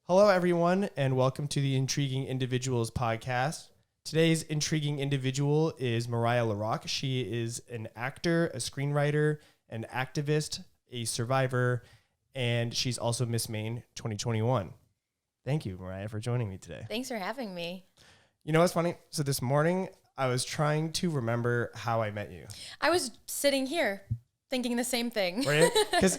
Hello, everyone, and welcome to the Intriguing Individuals podcast. Today's intriguing individual is Mariah Larocque. She is an actor, a screenwriter, an activist, a survivor, and she's also Miss Maine 2021. Thank you, Mariah, for joining me today. Thanks for having me. You know what's funny? So this morning, I was trying to remember how I met you. I was sitting here thinking the same thing. Right? Because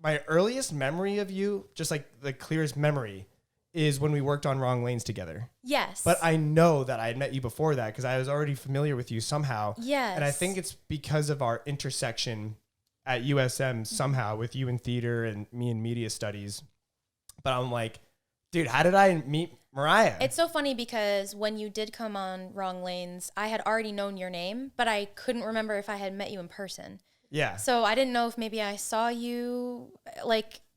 my earliest memory of you, just like the clearest memory, is when we worked on Wrong Lanes together. Yes. But I know that I had met you before that because I was already familiar with you somehow. Yes. And I think it's because of our intersection at USM somehow with you in theater and me in media studies. But I'm like, dude, how did I meet Mariah? It's so funny because when you did come on Wrong Lanes, I had already known your name, but I couldn't remember if I had met you in person. Yeah. So I didn't know if maybe I saw you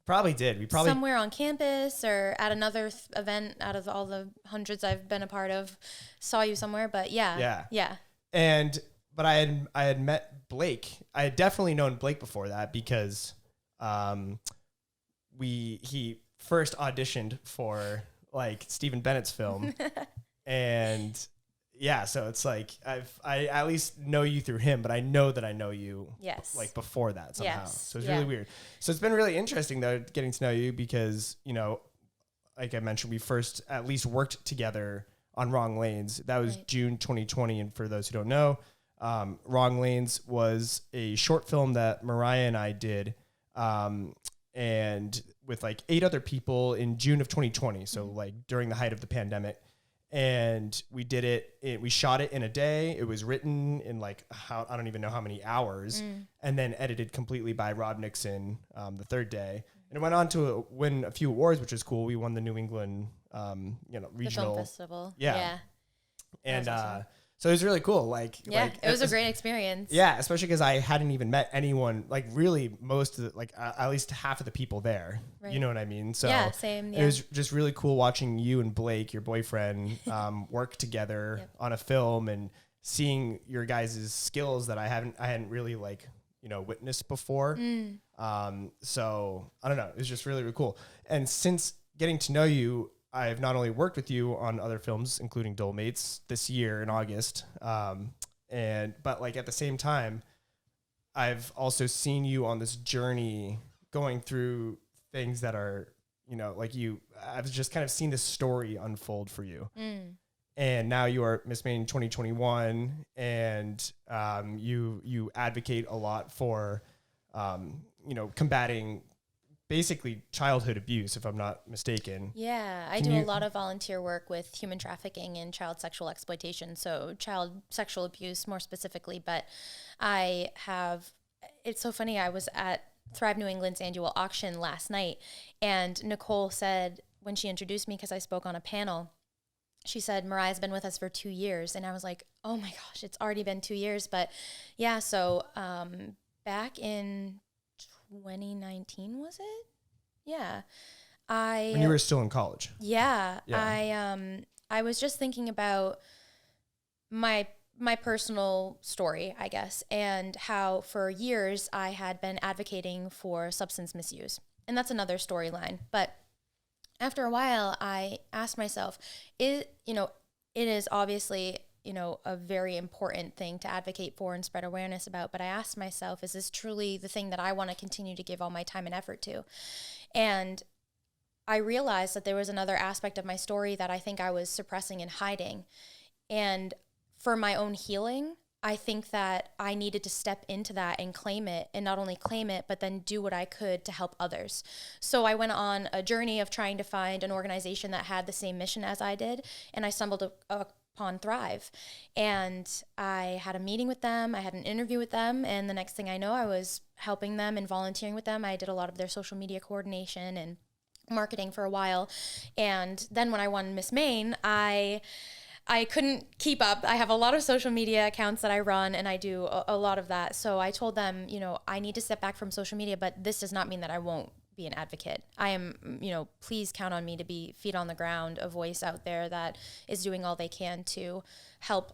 probably did. We probably somewhere on campus or at another event out of all the hundreds I've been a part of, saw you somewhere. But yeah. But I had met Blake. I had definitely known Blake before that because he first auditioned for like Stephen Bennett's film, and yeah, so it's like I at least know you through him, but I know that I know you like before that somehow. Yes. So it's really weird. So it's been really interesting though getting to know you because, you know, like I mentioned, we first at least worked together on Wrong Lanes. That was June 2020, and for those who don't know, Wrong Lanes was a short film that Mariah and I did, and with like 8 other people in June of 2020. So like during the height of the pandemic. And we did it. We shot it in a day. It was written in like I don't even know how many hours, and then edited completely by Rob Nixon the third day. And it went on to win a few awards, which is cool. We won the New England, regional the film festival. Yeah. And so it was really cool. It was a great experience. Yeah, especially because I hadn't even met anyone. Like really, most of the, at least half of the people there. Right. You know what I mean? So yeah, same. Yeah. It was just really cool watching you and Blake, your boyfriend, work together on a film and seeing your guys' skills that I hadn't really witnessed before. So I don't know. It was just really, really cool. And since getting to know you, I've not only worked with you on other films, including Dole Mates this year in August, but like at the same time, I've also seen you on this journey going through things that are, I've just kind of seen this story unfold for you. And now you are Miss Maine 2021, and you advocate a lot for, combating basically childhood abuse, if I'm not mistaken. Yeah, I do a lot of volunteer work with human trafficking and child sexual exploitation, so child sexual abuse more specifically. But it's so funny, I was at Thrive New England's annual auction last night, and Nicole said, when she introduced me, because I spoke on a panel, she said, Mariah's been with us for 2 years. And I was like, oh my gosh, it's already been 2 years. But yeah, so back in 2019, was it? Yeah. When you were still in college. Yeah. I was just thinking about my personal story, I guess, and how for years I had been advocating for substance misuse. And that's another storyline. But after a while, I asked myself, it is obviously a very important thing to advocate for and spread awareness about. But I asked myself, is this truly the thing that I want to continue to give all my time and effort to? And I realized that there was another aspect of my story that I think I was suppressing and hiding. And for my own healing, I think that I needed to step into that and claim it, and not only claim it, but then do what I could to help others. So I went on a journey of trying to find an organization that had the same mission as I did, and I stumbled upon Thrive. And I had a meeting with them, I had an interview with them, and the next thing I know, I was helping them and volunteering with them. I did a lot of their social media coordination and marketing for a while. And then when I won Miss Maine, I couldn't keep up. I have a lot of social media accounts that I run, and I do a lot of that. So I told them, I need to step back from social media, but this does not mean that I won't be an advocate. I am, please count on me to be feet on the ground, a voice out there that is doing all they can to help,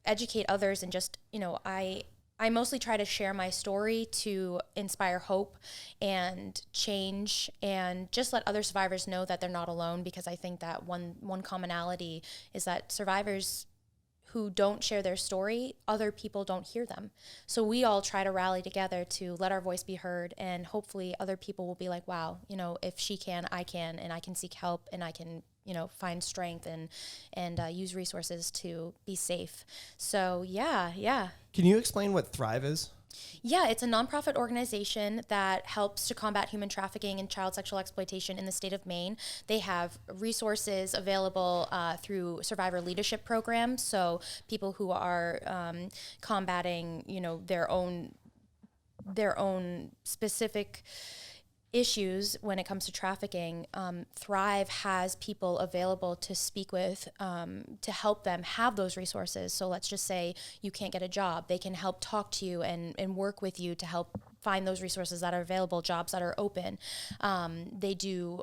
educate others. And just, I I mostly try to share my story to inspire hope and change, and just let other survivors know that they're not alone, because I think that one commonality is that survivors who don't share their story, other people don't hear them. So we all try to rally together to let our voice be heard, and hopefully other people will be like, wow, you know, if she can, and I can seek help, and I can, you know, find strength and use resources to be safe. So yeah. Can you explain what Thrive is? Yeah, it's a nonprofit organization that helps to combat human trafficking and child sexual exploitation in the state of Maine. They have resources available through survivor leadership programs. So people who are combating, you know, their own specific issues when it comes to trafficking, Thrive has people available to speak with, to help them have those resources. So let's just say you can't get a job. They can help talk to you and work with you to help find those resources that are available, jobs that are open. They do,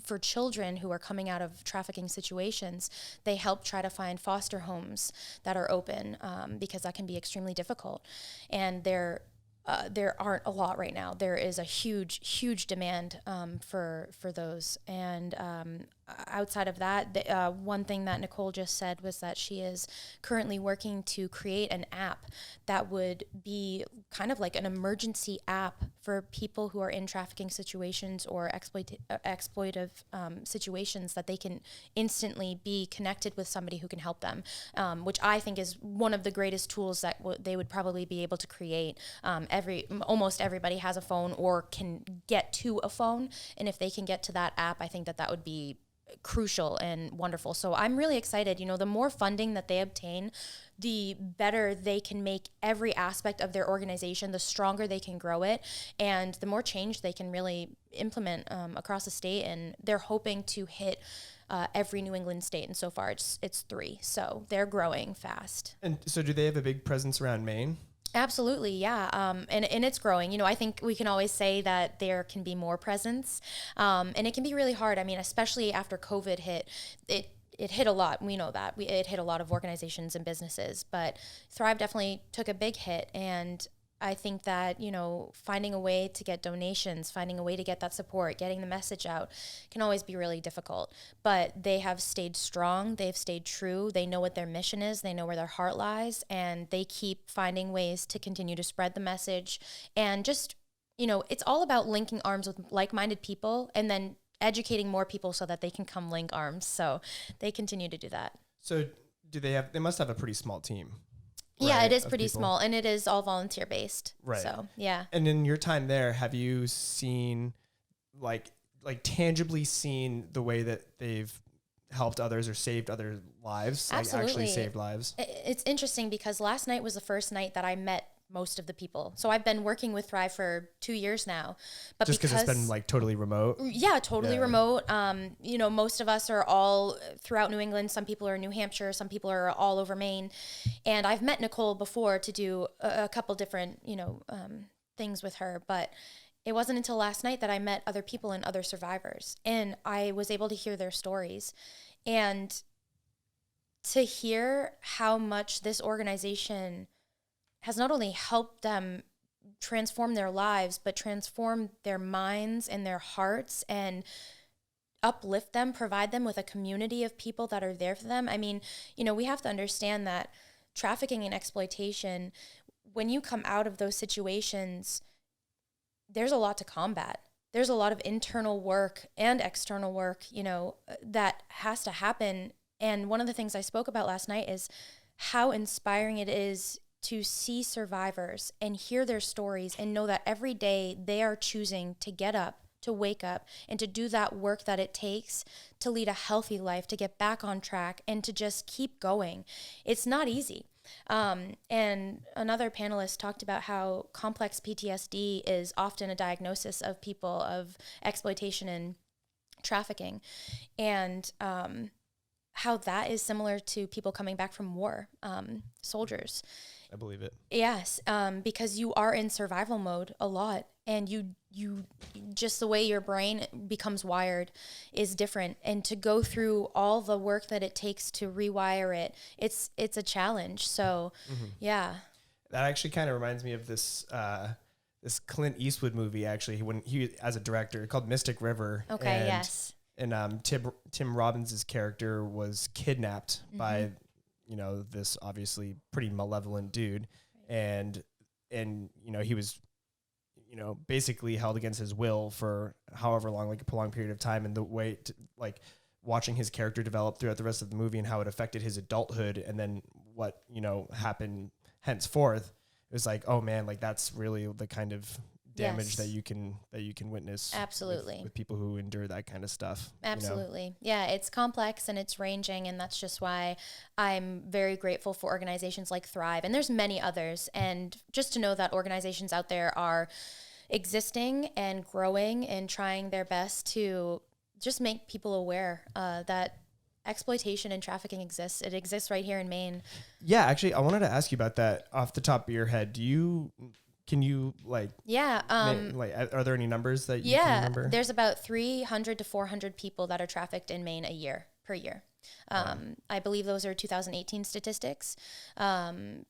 for children who are coming out of trafficking situations, they help try to find foster homes that are open, because that can be extremely difficult. And there aren't a lot right now. There is a huge demand for those. And outside of that, one thing that Nicole just said was that she is currently working to create an app that would be kind of like an emergency app for people who are in trafficking situations or exploitive situations, that they can instantly be connected with somebody who can help them, which I think is one of the greatest tools that they would probably be able to create. Almost everybody has a phone or can get to a phone, and if they can get to that app, I think that would be crucial and wonderful. So I'm really excited. You know, the more funding that they obtain, the better they can make every aspect of their organization, the stronger they can grow it, and the more change they can really implement across the state. And they're hoping to hit every New England state, and so far it's 3. So they're growing fast. And so do they have a big presence around Maine? Absolutely, yeah. And it's growing. You know, I think we can always say that there can be more presence, and it can be really hard. I mean, especially after COVID hit, it hit a lot. We know that. It hit a lot of organizations and businesses, but Thrive definitely took a big hit. And I think that, you know, finding a way to get donations, finding a way to get that support, getting the message out can always be really difficult. But they have stayed strong. They've stayed true. They know what their mission is. They know where their heart lies. And they keep finding ways to continue to spread the message. And just, you know, it's all about linking arms with like-minded people and then educating more people so that they can come link arms. So they continue to do that. So they must have a pretty small team. Yeah, right, it is pretty people. small, and it is all volunteer based. Right. So, yeah. And in your time there, have you seen like tangibly seen the way that they've helped others or saved other lives? Absolutely. Like actually saved lives? It's interesting because last night was the first night that I met most of the people. So I've been working with Thrive for 2 years now. But just because it's been like totally remote? Yeah, totally remote. You know, most of us are all throughout New England. Some people are in New Hampshire. Some people are all over Maine. And I've met Nicole before to do a couple different, you know, things with her. But it wasn't until last night that I met other people and other survivors. And I was able to hear their stories. And to hear how much this organization has not only helped them transform their lives, but transform their minds and their hearts and uplift them, provide them with a community of people that are there for them. I mean, you know, we have to understand that trafficking and exploitation, when you come out of those situations, there's a lot to combat. There's a lot of internal work and external work, you know, that has to happen. And one of the things I spoke about last night is how inspiring it is to see survivors and hear their stories and know that every day they are choosing to get up, to wake up, and to do that work that it takes to lead a healthy life, to get back on track, and to just keep going. It's not easy. And another panelist talked about how complex PTSD is often a diagnosis of people of exploitation and trafficking, and how that is similar to people coming back from war, soldiers. I believe it. Yes, because you are in survival mode a lot, and you just the way your brain becomes wired is different, and to go through all the work that it takes to rewire it, it's a challenge. So, yeah. That actually kind of reminds me of this this Clint Eastwood movie, actually, when he as a director, called Mystic River. Okay, yes. And Tim Robbins' character was kidnapped by, you know, this obviously pretty malevolent dude. And you know, he was, you know, basically held against his will for however long, like a prolonged period of time. And the way to, like, watching his character develop throughout the rest of the movie and how it affected his adulthood, and then what, you know, happened henceforth, it was like, oh man, like that's really the kind of damage that you can witness. Absolutely. With people who endure that kind of stuff. Absolutely. You know? Yeah, it's complex and it's ranging, and that's just why I'm very grateful for organizations like Thrive, and there's many others, and just to know that organizations out there are existing and growing and trying their best to just make people aware that exploitation and trafficking exists. It exists right here in Maine. Yeah, actually, I wanted to ask you about that off the top of your head. Can you like? Yeah. Are there any numbers that you can remember? There's about 300 to 400 people that are trafficked in Maine per year. I believe those are 2018 statistics from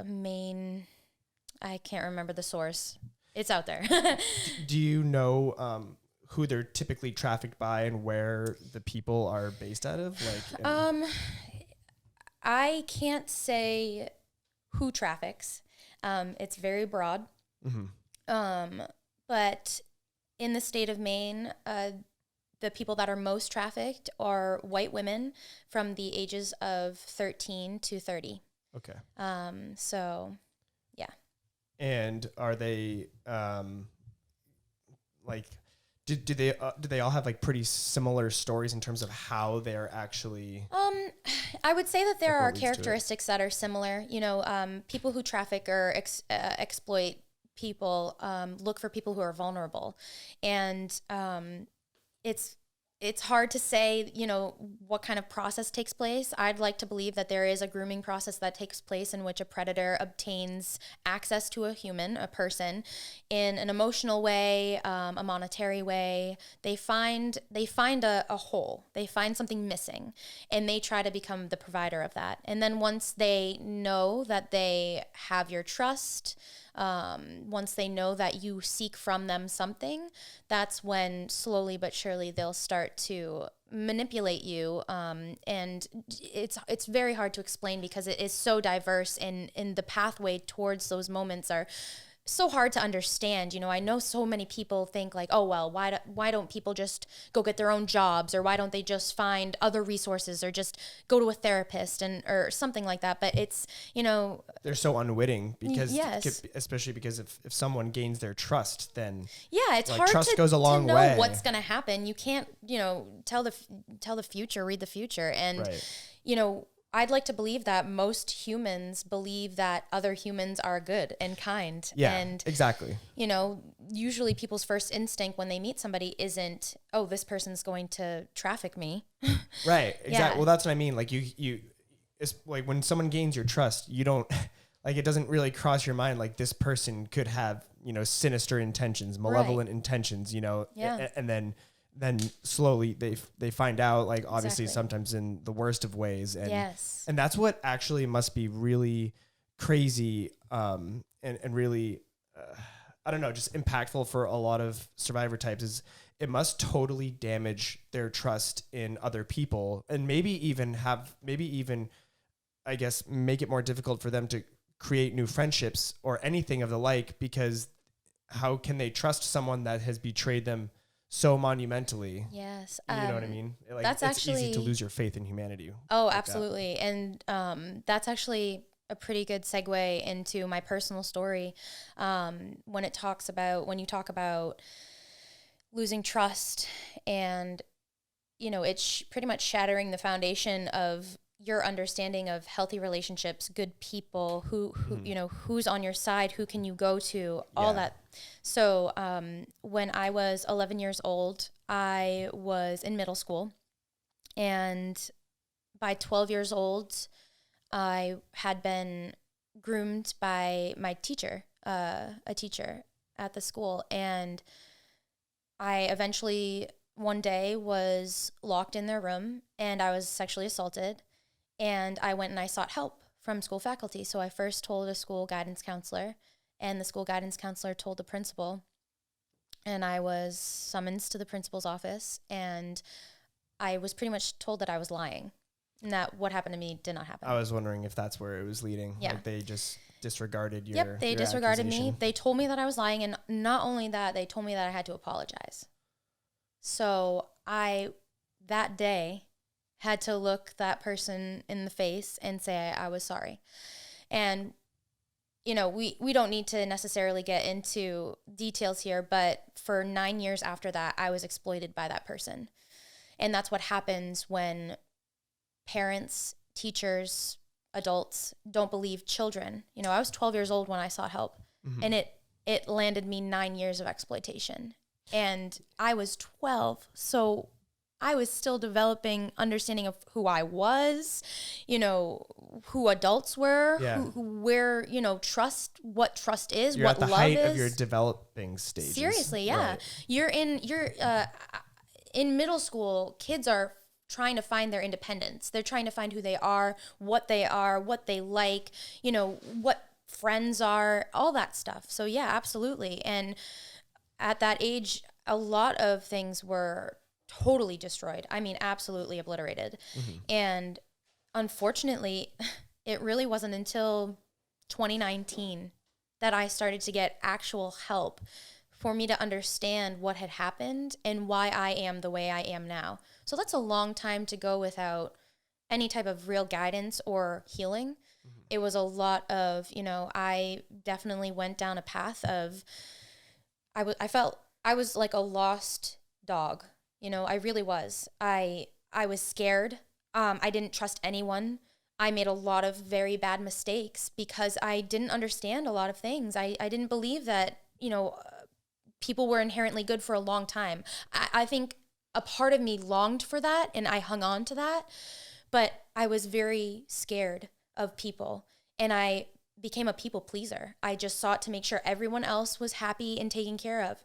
Maine. I can't remember the source. It's out there. Do you know who they're typically trafficked by and where the people are based out of? Like, I can't say who traffics. It's very broad. But in the state of Maine, the people that are most trafficked are white women from the ages of 13 to 30. Okay. So, yeah. And are they like? Do they all have like pretty similar stories in terms of how they're actually? I would say that there are characteristics that are similar. You know, people who traffic or exploit people look for people who are vulnerable, and it's hard to say, you know, what kind of process takes place. I'd like to believe that there is a grooming process that takes place in which a predator obtains access to a person, in an emotional way, a monetary way. They find a hole. They find something missing, and they try to become the provider of that. And then once they know that they have your trust, once they know that you seek from them something, that's when slowly but surely they'll start to manipulate you. And it's very hard to explain because it is so diverse, and the pathway towards those moments are so hard to understand. You know, I know so many people think like, oh, well, why don't people just go get their own jobs, or why don't they just find other resources, or just go to a therapist or something like that. But it's, you know, they're so unwitting because, especially because if someone gains their trust, then it's like, hard trust goes a long to know way. What's going to happen. You can't, you know, tell the future, read the future. And, you know, I'd like to believe that most humans believe that other humans are good and kind. Yeah, and, exactly. You know, usually people's first instinct when they meet somebody isn't, oh, this person's going to traffic me. Right, exactly. Yeah. Well, that's what I mean. Like it's like when someone gains your trust, you don't, like, it doesn't really cross your mind like this person could have, you know, sinister intentions, malevolent intentions, you know, and then slowly they find out, like, obviously sometimes in the worst of ways. And and that's what actually must be really crazy and really, I don't know, just impactful for a lot of survivor types, is it must totally damage their trust in other people, and maybe even, I guess, make it more difficult for them to create new friendships or anything of the like, because how can they trust someone that has betrayed them so monumentally? Yes. You know what I mean? Like, that's it's easy to lose your faith in humanity. Oh, like absolutely. That. And that's actually a pretty good segue into my personal story. When you talk about losing trust and, you know, it's pretty much shattering the foundation of your understanding of healthy relationships, good people, who you know, who's on your side, who can you go to, all that. So when I was 11 years old, I was in middle school, and by 12 years old, I had been groomed by my teacher, a teacher at the school, and I eventually one day was locked in their room, and I was sexually assaulted. And I went and I sought help from school faculty. So I first told a school guidance counselor, and the school guidance counselor told the principal, and I was summoned to the principal's office, and I was pretty much told that I was lying, and that what happened to me did not happen. I was wondering if that's where it was leading. Yeah. Like they just disregarded your Yep, they your disregarded accusation. me. They told me that I was lying, and not only that, they told me that I had to apologize. So I, that day, had to look that person in the face and say I was sorry. And, you know, we don't need to necessarily get into details here, but for 9 years after that, I was exploited by that person. And that's what happens when parents, teachers, adults don't believe children. You know, I was 12 years old when I sought help, and it landed me 9 years of exploitation. And I was 12, so I was still developing understanding of who I was, you know, who adults were, where, you know, what trust is, You're what at the love height is. of your developing stages. Seriously, yeah. Right. You're in middle school, kids are trying to find their independence. They're trying to find who they are, what they like, you know, what friends are, all that stuff. So yeah, absolutely. And at that age, a lot of things were totally destroyed. I mean, absolutely obliterated. And unfortunately, it really wasn't until 2019 that I started to get actual help for me to understand what had happened and why I am the way I am now. So that's a long time to go without any type of real guidance or healing. It was a lot of, you know, I definitely went down a path of, I felt I was like a lost dog. You know, I really was. I was scared. I didn't trust anyone. I made a lot of very bad mistakes because I didn't understand a lot of things. I didn't believe that, you know, people were inherently good for a long time. I think a part of me longed for that, and I hung on to that. But I was very scared of people, and I became a people pleaser. I just sought to make sure everyone else was happy and taken care of.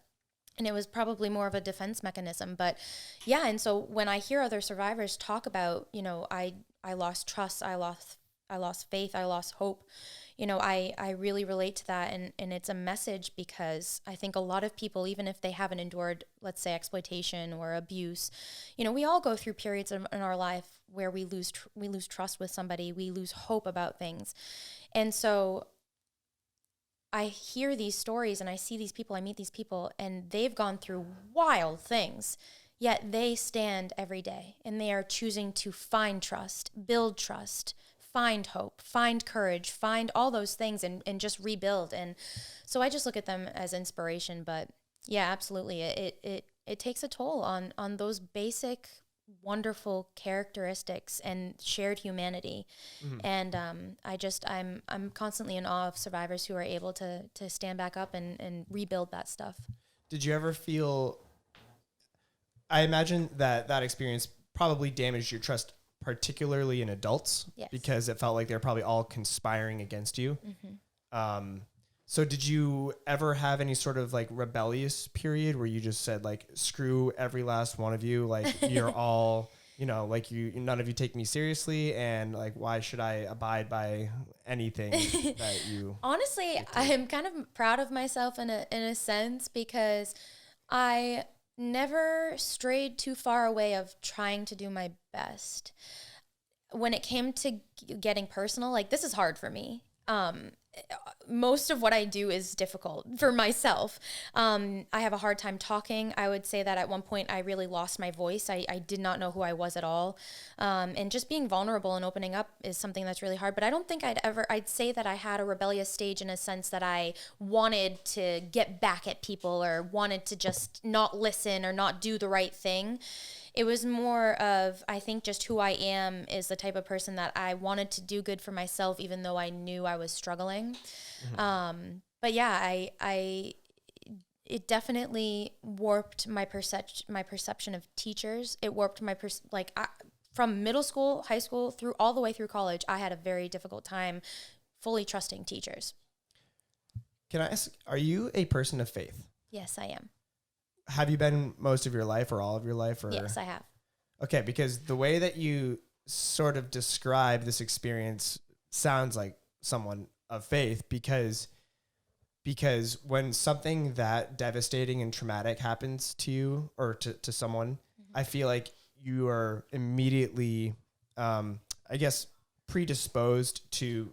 And it was probably more of a defense mechanism. But yeah, and so when I hear other survivors talk about, you know, I lost trust, I lost faith, I lost hope, you know, I really relate to that. And it's a message because I think a lot of people, even if they haven't endured, let's say, exploitation or abuse, you know, we all go through periods in our life where we lose trust with somebody, we lose hope about things. And so I hear these stories and I see these people, I meet these people, and they've gone through wild things, yet they stand every day and they are choosing to find trust, build trust, find hope, find courage, find all those things and just rebuild. And so I just look at them as inspiration. But yeah, absolutely. It takes a toll on those basic, wonderful characteristics and shared humanity. And I'm constantly in awe of survivors who are able to stand back up and rebuild that stuff. Did you ever feel, I imagine that experience probably damaged your trust, particularly in adults, Yes. because it felt like they're probably all conspiring against you. So did you ever have any sort of like rebellious period where you just said like, screw every last one of you, like you're all, you know, like none of you take me seriously, and like, why should I abide by anything that you... Honestly, I am kind of proud of myself in a sense, because I never strayed too far away of trying to do my best. When it came to getting personal, like, this is hard for me. Most of what I do is difficult for myself. I have a hard time talking. I would say that at one point I really lost my voice. I did not know who I was at all. And just being vulnerable and opening up is something that's really hard. But I don't think I'd say that I had a rebellious stage in a sense that I wanted to get back at people or wanted to just not listen or not do the right thing. It was more of, I think, just who I am is the type of person that I wanted to do good for myself, even though I knew I was struggling. But yeah, it definitely warped my perception of teachers. It warped my from middle school, high school, through all the way through college. I had a very difficult time fully trusting teachers. Can I ask, are you a person of faith? Yes, I am. Have you been most of your life or all of your life? Or? Yes, I have. Okay, because the way that you sort of describe this experience sounds like someone of faith, because when something that devastating and traumatic happens to you or to someone, I feel like you are immediately, I guess, predisposed to,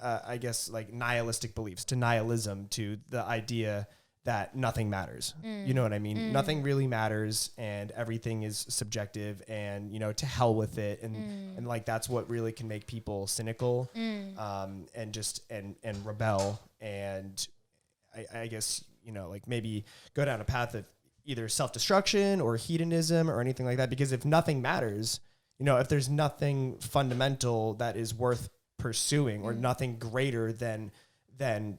I guess, like nihilistic beliefs, to nihilism, to the idea that nothing matters. You know what I mean? Nothing really matters, and everything is subjective, and, you know, to hell with it. And like, that's what really can make people cynical, and just, and rebel. And I guess, you know, like maybe go down a path of either self-destruction or hedonism or anything like that. Because if nothing matters, you know, if there's nothing fundamental that is worth pursuing, or nothing greater than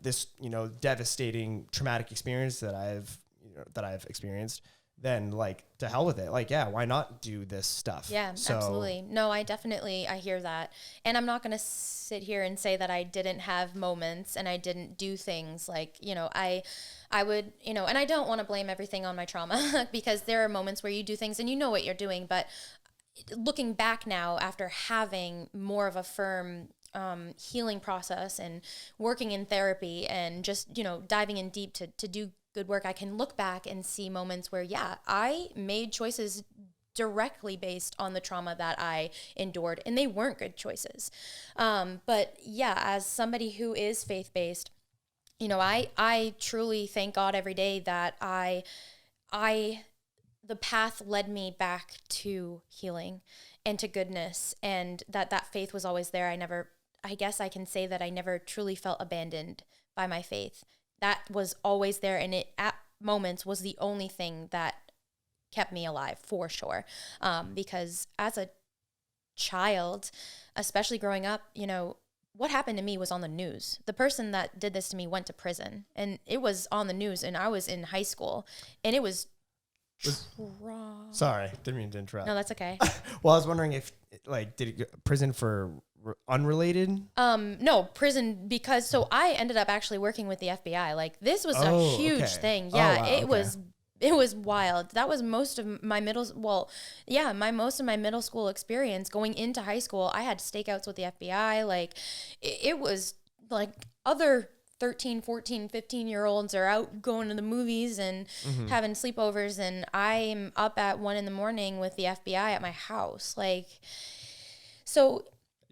this, you know, devastating traumatic experience that I've experienced, then like, to hell with it. Like, yeah, why not do this stuff? Yeah, absolutely. No, I hear that. And I'm not going to sit here and say that I didn't have moments and I didn't do things like, you know, I would, you know, and I don't want to blame everything on my trauma because there are moments where you do things and you know what you're doing. But looking back now, after having more of a firm healing process and working in therapy and just, you know, diving in deep to do good work, I can look back and see moments where, yeah, I made choices directly based on the trauma that I endured, and they weren't good choices. But yeah, as somebody who is faith-based, you know, I truly thank God every day that the path led me back to healing and to goodness, and that faith was always there. I guess I can say that I never truly felt abandoned by my faith. That was always there, and it at moments was the only thing that kept me alive, for sure. Because as a child, especially growing up, you know, what happened to me was on the news. The person that did this to me went to prison, and it was on the news, and I was in high school, and it was Sorry, didn't mean to interrupt. No, that's okay. Well, I was wondering if, like, did it go prison for unrelated? No, prison because, so I ended up actually working with the FBI. Like, this was a huge thing. Yeah, wow, it was wild. That was most of my most of my middle school experience. Going into high school, I had stakeouts with the FBI. Like, it was like other 13, 14, 15-year-olds are out going to the movies and having sleepovers, and I'm up at 1 a.m. with the FBI at my house. Like, so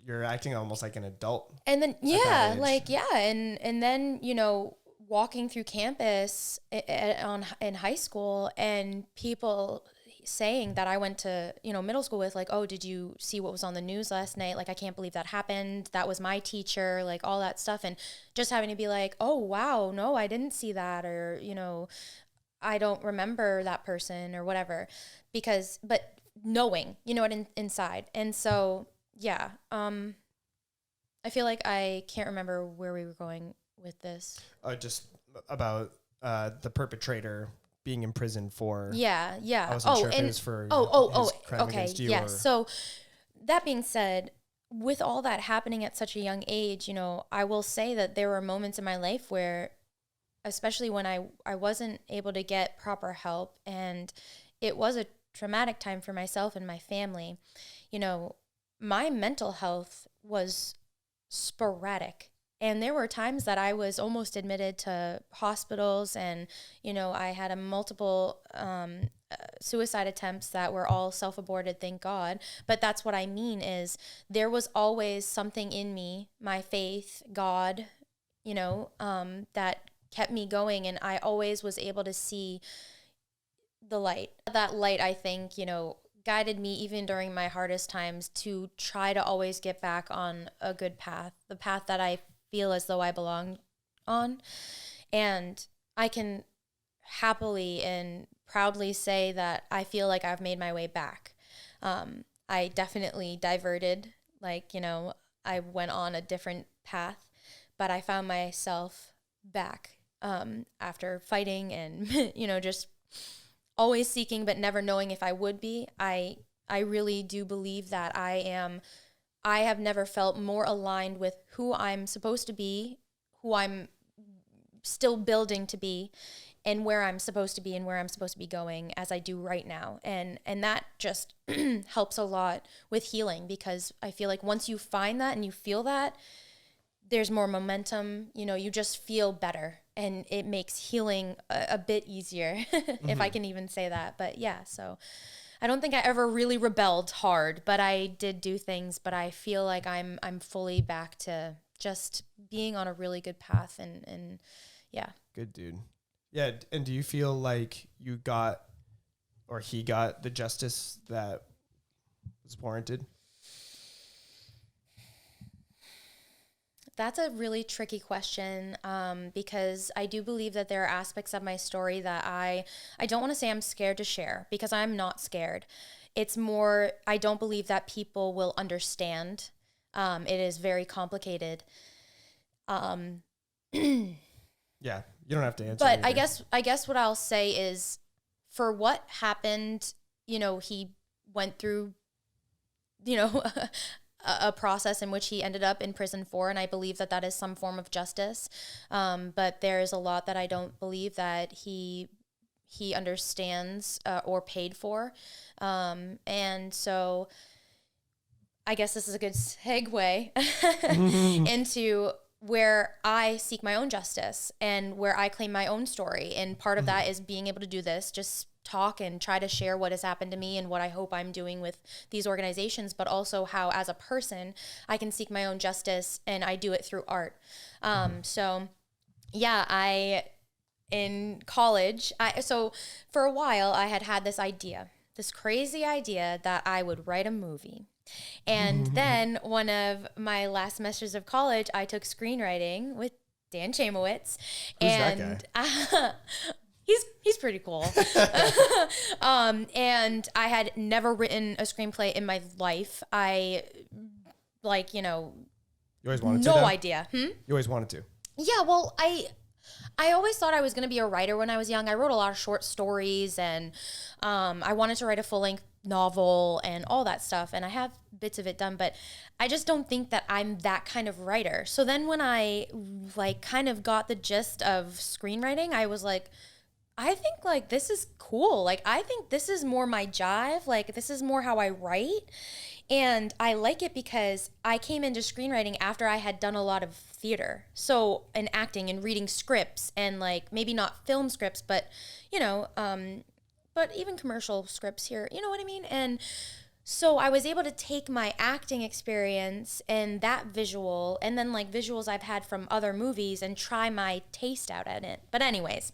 you're acting almost like an adult. And then, yeah, like, yeah. And then, you know, walking through campus in high school, and people saying that I went to, you know, middle school with, like, oh, did you see what was on the news last night? Like, I can't believe that happened. That was my teacher, like, all that stuff. And just having to be like, oh, wow, no, I didn't see that. Or, you know, I don't remember that person or whatever, but knowing, you know, inside. And so, yeah, I feel like I can't remember where we were going with this. Just about the perpetrator being in prison for. Yeah. I wasn't sure if it was for his crime against you. Yeah. So that being said, with all that happening at such a young age, you know, I will say that there were moments in my life where, especially when I wasn't able to get proper help, and it was a traumatic time for myself and my family, you know, my mental health was sporadic. And there were times that I was almost admitted to hospitals, and, you know, I had multiple suicide attempts that were all self-aborted, thank God. But that's what I mean is there was always something in me, my faith, God, you know, that kept me going. And I always was able to see the light. That light, I think, you know, guided me even during my hardest times to try to always get back on a good path, the path that I feel as though I belong on. And I can happily and proudly say that I feel like I've made my way back. I definitely diverted, like, you know, I went on a different path, but I found myself back after fighting and, you know, just always seeking, but never knowing if I would be. I really do believe that I have never felt more aligned with who I'm supposed to be, who I'm still building to be, and where I'm supposed to be and where I'm supposed to be going as I do right now. And that just helps a lot with healing, because I feel like once you find that and you feel that, there's more momentum, you know, you just feel better, and it makes healing a bit easier, if I can even say that. But yeah, so I don't think I ever really rebelled hard, but I did do things, but I feel like I'm fully back to just being on a really good path, and yeah. Good dude. Yeah. And do you feel like you got, or he got, the justice that was warranted? That's a really tricky question, because I do believe that there are aspects of my story that I don't want to say I'm scared to share, because I'm not scared. It's more, I don't believe that people will understand. It is very complicated. Yeah, you don't have to answer. But anything. I guess what I'll say is, for what happened, you know, he went through, you know, a process in which he ended up in prison for, and I believe that that is some form of justice. But there is a lot that I don't believe that he understands or paid for. And so I guess this is a good segue into where I seek my own justice and where I claim my own story. And part of that is being able to do this, just talk and try to share what has happened to me and what I hope I'm doing with these organizations, but also how, as a person, I can seek my own justice, and I do it through art. So yeah, in college, so for a while I had this crazy idea that I would write a movie. And then one of my last semesters of college, I took screenwriting with Dan Chaimowitz. Who's and that guy? He's pretty cool. And I had never written a screenplay in my life. I you always wanted to? No though? idea. You always wanted to? Yeah, well, I always thought I was going to be a writer when I was young. I wrote a lot of short stories, and I wanted to write a full-length novel and all that stuff, and I have bits of it done, but I just don't think that I'm that kind of writer. So then when I kind of got the gist of screenwriting, I was like, I think this is cool. I think this is more my jive. This is more how I write. And I like it because I came into screenwriting after I had done a lot of theater. So, and acting and reading scripts, and maybe not film scripts, but, but even commercial scripts here, you know what I mean? And so I was able to take my acting experience and that visual, and then visuals I've had from other movies, and try my taste out at it. But anyways,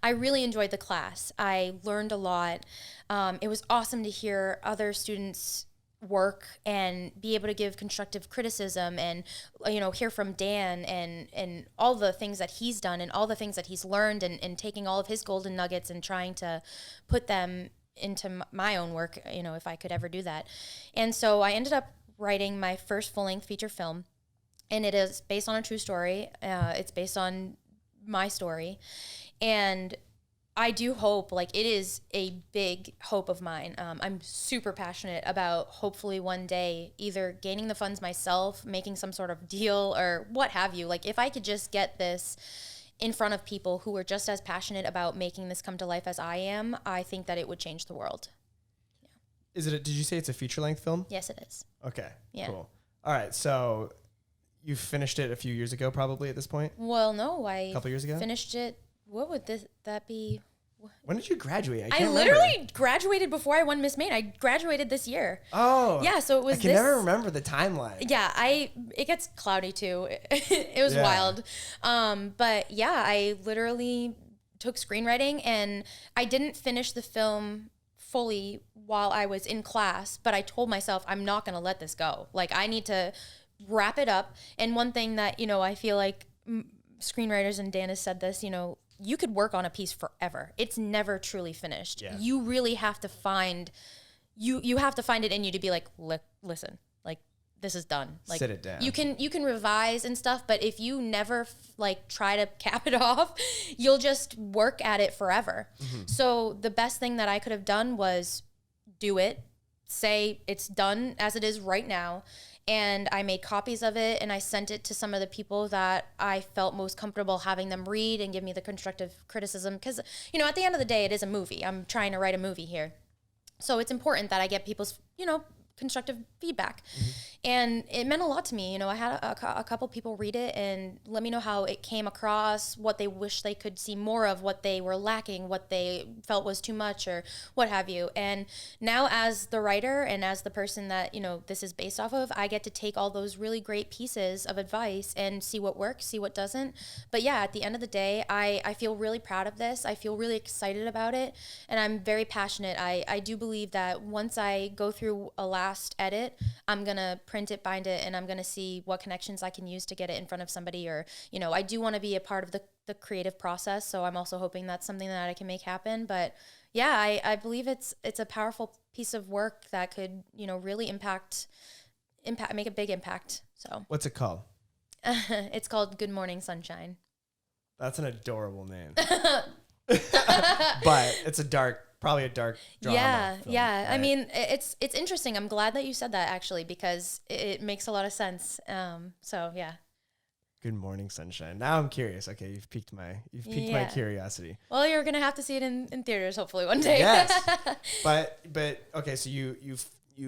I really enjoyed the class. I learned a lot. It was awesome to hear other students work and be able to give constructive criticism, and hear from Dan and all the things that he's done and all the things that he's learned, and taking all of his golden nuggets and trying to put them into my own work, if I could ever do that. And so I ended up writing my first full-length feature film, and it is based on a true story. It's based on my story, and I do hope, it is a big hope of mine. I'm super passionate about hopefully one day either gaining the funds myself, making some sort of deal, or what have you. If I could just get this in front of people who are just as passionate about making this come to life as I am, I think that it would change the world. Yeah. Did you say it's a feature-length film? Yes, it is. Okay, yeah. Cool. All right, so you finished it a few years ago, probably, at this point? Well, no, a couple years ago? Finished it. What would that be? When did you graduate? I literally graduated before I won Miss Maine. I graduated this year. Oh. Yeah, so it was I can never remember the timeline. Yeah, it gets cloudy too. It was wild. But yeah, I literally took screenwriting, and I didn't finish the film fully while I was in class, but I told myself I'm not going to let this go. I need to wrap it up. And one thing that, I feel like screenwriters, and Dan has said this, you could work on a piece forever. It's never truly finished. Yeah. You really have to find, you have to find it in you to be listen, this is done. Sit it down. You can revise and stuff, but if you never try to cap it off, you'll just work at it forever. Mm-hmm. So the best thing that I could have done was do it, say it's done as it is right now. And I made copies of it, and I sent it to some of the people that I felt most comfortable having them read and give me the constructive criticism. Because, at the end of the day, it is a movie. I'm trying to write a movie here. So it's important that I get people's, constructive feedback. Mm-hmm. And it meant a lot to me. You know, I had a couple people read it and let me know how it came across, what they wish they could see more of, what they were lacking, what they felt was too much, or what have you. And now as the writer and as the person that, you know, this is based off of, I get to take all those really great pieces of advice and see what works, see what doesn't. But yeah, at the end of the day, I feel really proud of this. I feel really excited about it. And I'm very passionate. I do believe that once I go through a last edit, I'm going to print it, bind it, and I'm going to see what connections I can use to get it in front of somebody. Or, you know, I do want to be a part of the creative process. So I'm also hoping that's something that I can make happen. But yeah, I believe it's a powerful piece of work that could, you know, really make a big impact. So what's it called? It's called Good Morning Sunshine. That's an adorable name. But it's probably a dark drama. Yeah, film, yeah. right? I mean, it's interesting. I'm glad that you said that actually, because it makes a lot of sense. So yeah. Good Morning Sunshine. Now I'm curious. Okay, you've piqued my curiosity. Well, you're gonna have to see it in theaters hopefully one day. Yes. but okay, so you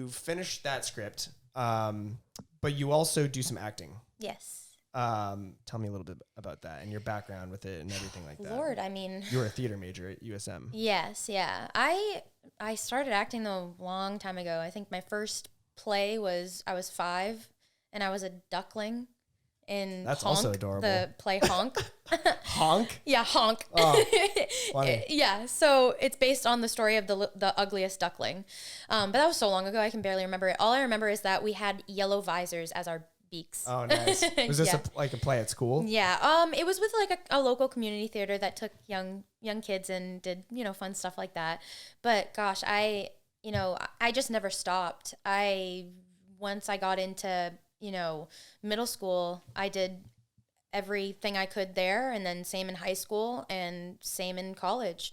finished that script, but you also do some acting. Yes. Tell me a little bit about that and your background with it and everything like that. Lord, I mean, you were a theater major at USM. Yes, yeah. I started acting though a long time ago. I think my first play was I was 5 and I was a duckling in That's Honk, also adorable. the play Honk. Honk? Yeah, Honk. Oh, funny. Yeah, so it's based on the story of the ugliest duckling. But that was so long ago, I can barely remember it. All I remember is that we had yellow visors as our beaks. Oh, nice. Was this Yeah. like a play at school? Yeah. It was with like a local community theater that took young kids and did, you know, fun stuff like that. But gosh, I just never stopped. Once I got into, you know, middle school, I did everything I could there, and then same in high school and same in college.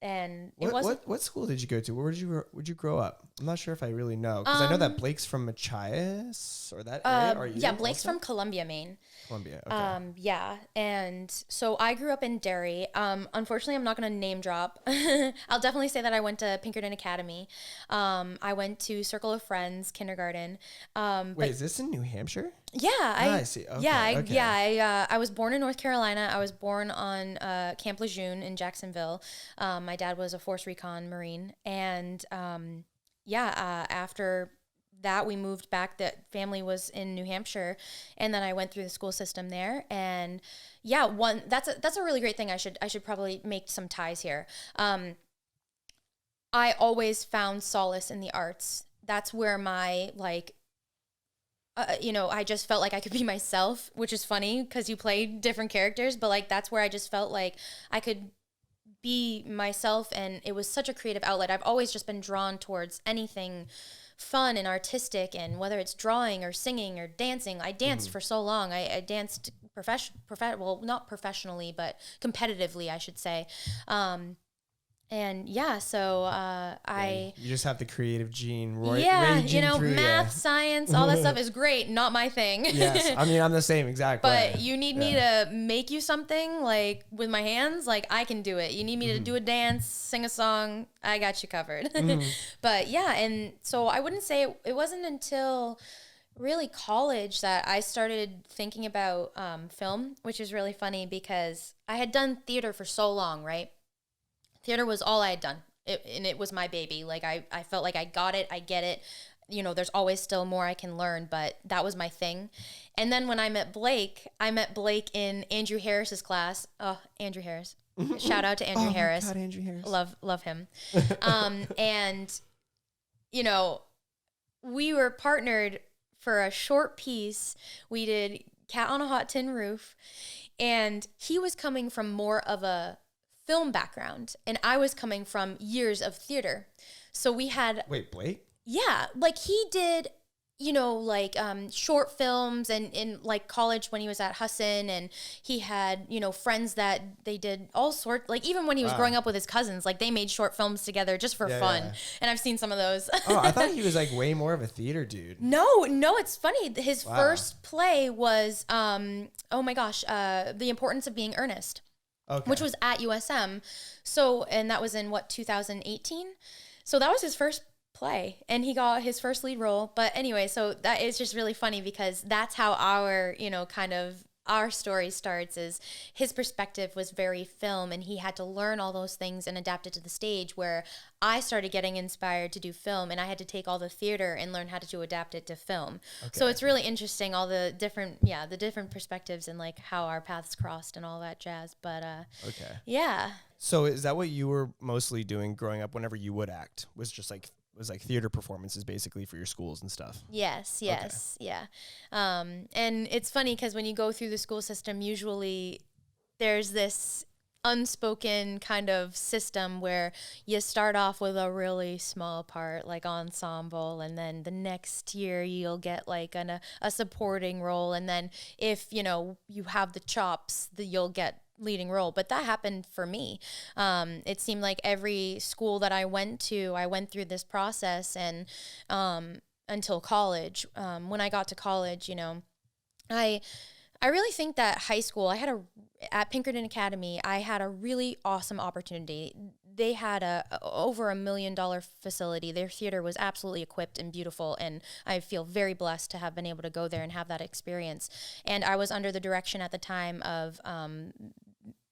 And it wasn't. What school did you go to? Where would you grow up? I'm not sure if I really know, because I know that Blake's from Machias or that area. Are you? Yeah, Blake's also? from Columbia, Maine. Columbia. Okay. Yeah, and so I grew up in Derry. Unfortunately, I'm not going to name drop. I'll definitely say that I went to Pinkerton Academy. I went to Circle of Friends kindergarten. Wait, is this in New Hampshire? Yeah, I see. Okay, I was born in North Carolina. I was born on Camp Lejeune in Jacksonville. My dad was a Force Recon Marine, and after that we moved back. That family was in New Hampshire, and then I went through the school system there. And yeah, that's a really great thing. I should probably make some ties here. I always found solace in the arts. That's where my I just felt like I could be myself, which is funny because you play different characters, but like that's where I just felt like I could be myself, and it was such a creative outlet. I've always just been drawn towards anything fun and artistic, and whether it's drawing or singing or dancing. I danced for so long. I danced not professionally, but competitively, I should say. And yeah, so you just have the creative gene, raging math, science, all that stuff is great. Not my thing. Yes, I mean I'm the same exact way. But you need me to make you something like with my hands, like I can do it. You need me to do a dance, sing a song, I got you covered. But yeah, and so I wouldn't say it wasn't until really college that I started thinking about film, which is really funny because I had done theater for so long, right? Theater was all I had done, and it was my baby. Like I felt like I got it, I get it. You know, there's always still more I can learn, but that was my thing. And then when I met Blake in Andrew Harris's class. Oh, Andrew Harris. Shout out to Andrew Harris. God, Andrew Harris. Love him. And you know, we were partnered for a short piece. We did Cat on a Hot Tin Roof, and he was coming from more of a film background, and I was coming from years of theater. So we had... Wait, Blake? Yeah, like he did, you know, like short films, and in like college when he was at Husson, and he had, you know, friends that they did all sorts, like even when he was growing up with his cousins, like they made short films together just for fun. Yeah. And I've seen some of those. Oh, I thought he was like way more of a theater dude. No, it's funny. His first play was, The Importance of Being Earnest. Okay. Which was at USM. So, and that was in 2018. So that was his first play, and he got his first lead role. But anyway, so that is just really funny because that's how our, kind of our story starts. Is his perspective was very film, and he had to learn all those things and adapt it to the stage, where I started getting inspired to do film, and I had to take all the theater and learn how to adapt it to film. Okay. So it's really interesting, all the different perspectives and like how our paths crossed and all that jazz. But okay. Yeah. So is that what you were mostly doing growing up whenever you would act? Was theater performances basically for your schools and stuff? Yes, okay. Yeah. And it's funny because when you go through the school system, usually there's this unspoken kind of system where you start off with a really small part, like ensemble, and then the next year you'll get like a supporting role, and then if you have the chops, you'll get leading role. But that happened for me. It seemed like every school that I went through this process, and until college. When I got to college, I really think that high school, at Pinkerton Academy, I had a really awesome opportunity. They had over $1 million facility. Their theater was absolutely equipped and beautiful, and I feel very blessed to have been able to go there and have that experience. And I was under the direction at the time of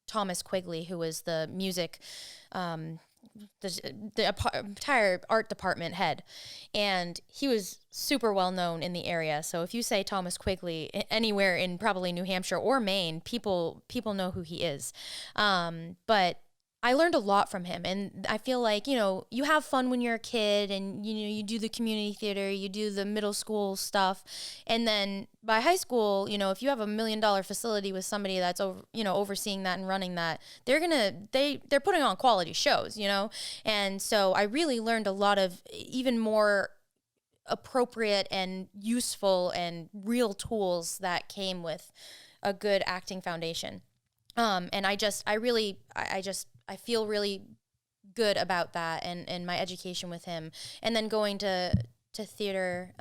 Thomas Quigley, who was the music, the entire art department head, and he was super well known in the area. So if you say Thomas Quigley anywhere in probably New Hampshire or Maine, people know who he is. But I learned a lot from him, and I feel like, you have fun when you're a kid, and, you do the community theater, you do the middle school stuff, and then by high school, if you have $1 million facility with somebody that's overseeing that and running that, they're putting on quality shows, and so I really learned a lot of even more appropriate and useful and real tools that came with a good acting foundation. And I feel really good about that and my education with him. And then going to theater,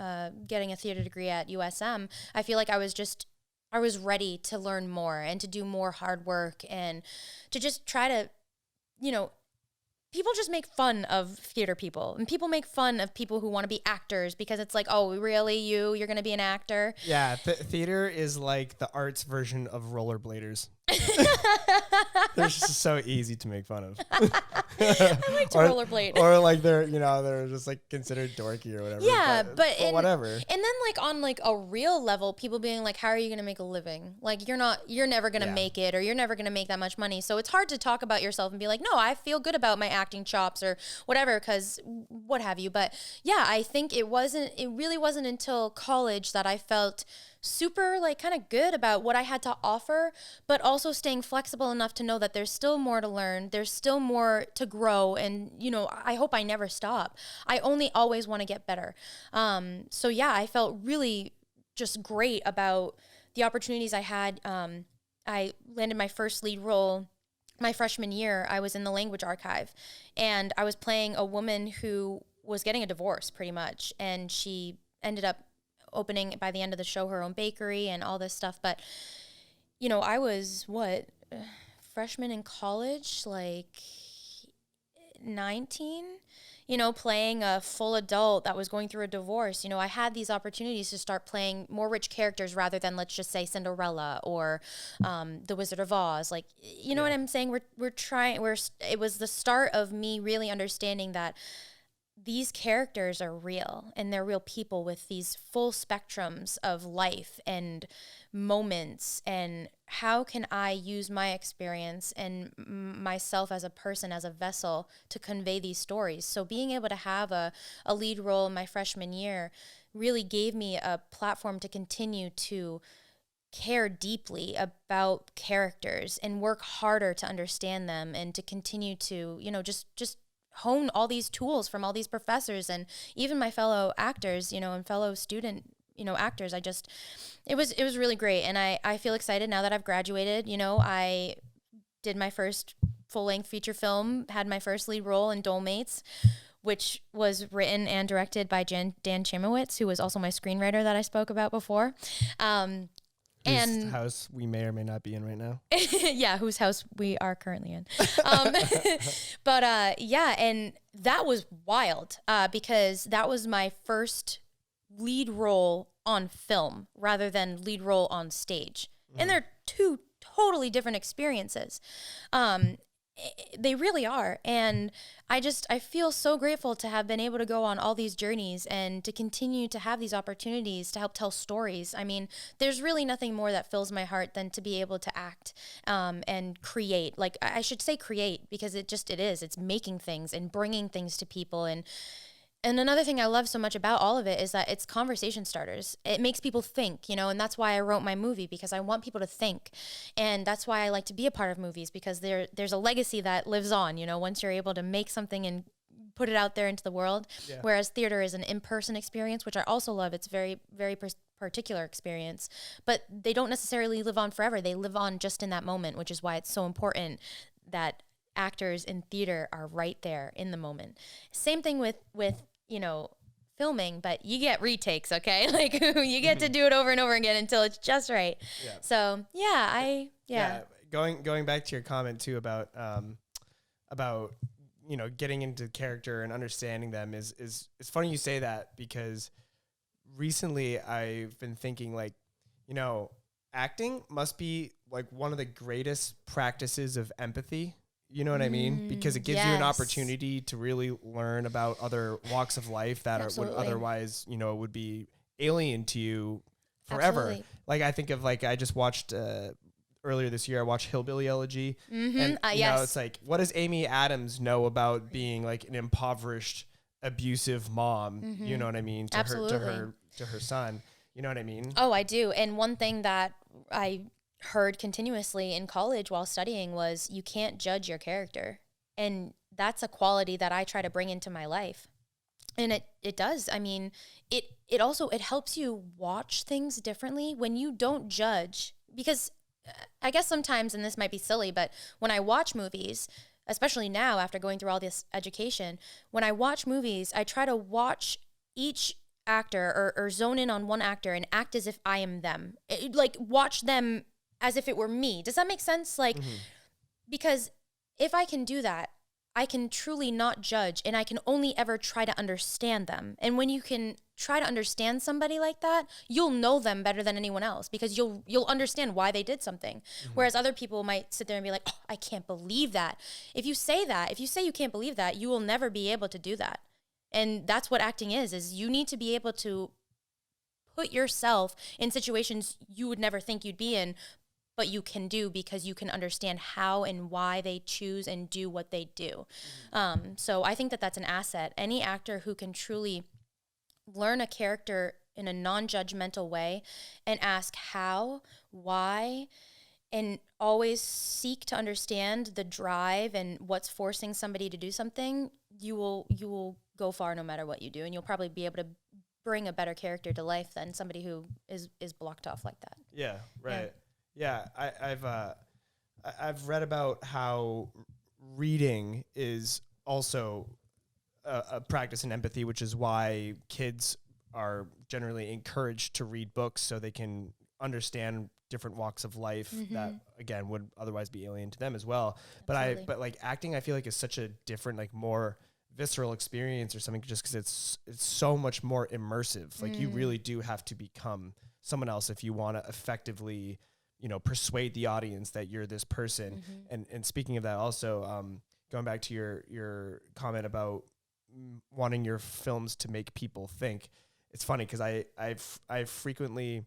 getting a theater degree at USM, I feel like I was ready to learn more and to do more hard work and to just try to, people just make fun of theater people, and people make fun of people who want to be actors because it's like, oh, really, you're going to be an actor? Yeah, theater is like the arts version of rollerbladers. They're just so easy to make fun of. I like to rollerblade. Or like they're just like considered dorky or whatever. Yeah, but whatever. And then like on like a real level, people being like, how are you going to make a living? Like you're never going to make it, or you're never going to make that much money. So it's hard to talk about yourself and be like, no, I feel good about my acting chops or whatever, because what have you. But yeah, I think it really wasn't until college that I felt super like kind of good about what I had to offer, but also staying flexible enough to know that there's still more to learn, there's still more to grow, and I hope I never stop. I only always want to get better. So yeah, I felt really just great about the opportunities I had. I landed my first lead role my freshman year. I was in the language archive, and I was playing a woman who was getting a divorce pretty much, and she ended up opening by the end of the show her own bakery and all this stuff. But I was freshman in college, like 19, playing a full adult that was going through a divorce. I had these opportunities to start playing more rich characters rather than, let's just say, Cinderella or the Wizard of Oz. Like, know what I'm saying? It was the start of me really understanding that these characters are real, and they're real people with these full spectrums of life and moments, and how can I use my experience and myself as a person, as a vessel, to convey these stories. So being able to have a lead role in my freshman year really gave me a platform to continue to care deeply about characters and work harder to understand them, and to continue to, just hone all these tools from all these professors and even my fellow actors, and fellow student, actors. It was really great. And I feel excited now that I've graduated. I did my first full-length feature film, had my first lead role in Dole Mates, which was written and directed by Dan Chaimowitz, who was also my screenwriter that I spoke about before. And whose house we may or may not be in right now. yeah, whose house we are currently in. But yeah, and that was wild because that was my first lead role on film rather than lead role on stage. And they're two totally different experiences. They really are. And I feel so grateful to have been able to go on all these journeys and to continue to have these opportunities to help tell stories. I mean, there's really nothing more that fills my heart than to be able to act and create. Like, I should say create, because it is. It's making things and bringing things to people. And another thing I love so much about all of it is that it's conversation starters. It makes people think, and that's why I wrote my movie, because I want people to think. And that's why I like to be a part of movies, because there's a legacy that lives on, once you're able to make something and put it out there into the world. Yeah. Whereas theater is an in-person experience, which I also love. It's very, very particular experience, but they don't necessarily live on forever. They live on just in that moment, which is why it's so important that actors in theater are right there in the moment. Same thing with filming, but you get retakes, okay? Like, you get to do it over and over again until it's just right. Yeah. So yeah. Going back to your comment too about getting into character and understanding them is it's funny you say that, because recently I've been thinking, like, acting must be like one of the greatest practices of empathy. You know what I mean? Because it gives you an opportunity to really learn about other walks of life that would otherwise, would be alien to you forever. Absolutely. Like, I think of, like, I just watched earlier this year, I watched Hillbilly Elegy. And, it's like, what does Amy Adams know about being like an impoverished, abusive mom? You know what I mean? To her son. You know what I mean? Oh, I do. And one thing that I heard continuously in college while studying was, you can't judge your character. And that's a quality that I try to bring into my life. And it does. I mean, it helps you watch things differently when you don't judge, because I guess sometimes, and this might be silly, but when I watch movies, especially now after going through all this education, when I watch movies, I try to watch each actor or zone in on one actor and act as if I am them. Like, watch them as if it were me. Does that make sense? Like, because if I can do that, I can truly not judge, and I can only ever try to understand them. And when you can try to understand somebody like that, you'll know them better than anyone else, because you'll understand why they did something. Whereas other people might sit there and be like, oh, I can't believe that. If you say you can't believe that, you will never be able to do that. And that's what acting is you need to be able to put yourself in situations you would never think you'd be in, but you can do, because you can understand how and why they choose and do what they do. So I think that that's an asset. Any actor who can truly learn a character in a non-judgmental way and ask how, why, and always seek to understand the drive and what's forcing somebody to do something, you will go far no matter what you do. And you'll probably be able to bring a better character to life than somebody who is blocked off like that. Yeah, right. Yeah, I've read about how reading is also a practice in empathy, which is why kids are generally encouraged to read books so they can understand different walks of life that, again, would otherwise be alien to them as well. Absolutely. But like acting, I feel like is such a different, like, more visceral experience or something, just because it's so much more immersive. Like, you really do have to become someone else if you want to effectively, persuade the audience that you're this person. And speaking of that, also, going back to your comment about wanting your films to make people think, it's funny because I frequently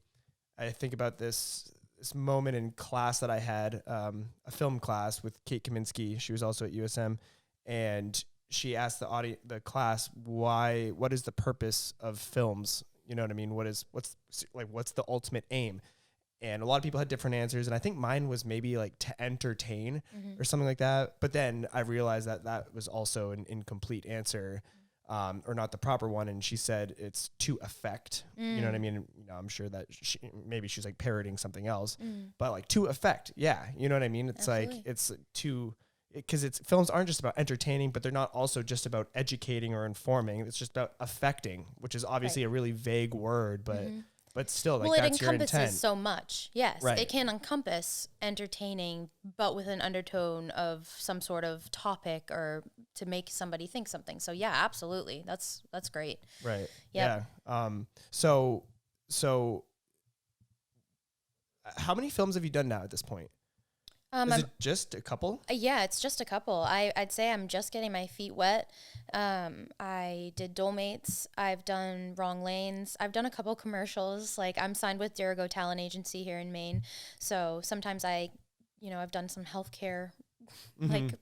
think about this moment in class that I had, a film class with Kate Kaminsky. She was also at USM, and she asked the class, what is the purpose of films? You know what I mean? What's the ultimate aim? And a lot of people had different answers. And I think mine was maybe like to entertain or something like that. But then I realized that was also an incomplete answer, or not the proper one. And she said it's to affect, you know what I mean? I'm sure that maybe she's like parroting something else, but like to affect. Yeah. You know what I mean? It's Absolutely. Like, it's because films aren't just about entertaining, but they're not also just about educating or informing. It's just about affecting, which is obviously a really vague word, but but still, like, well, it that's your encompasses intent. so much. Yes, Right. it can encompass entertaining, but with an undertone of some sort of topic or to make somebody think something. So yeah, absolutely, that's great. Right. Yep. Yeah. So how many films have you done now at this point? Is it just a couple? Yeah, it's just a couple. I'd say I'm just getting my feet wet. I did Dole Mates. I've done Wrong Lanes. I've done a couple commercials. Like, I'm signed with Dirigo Talent Agency here in Maine. So sometimes I've done some healthcare, like,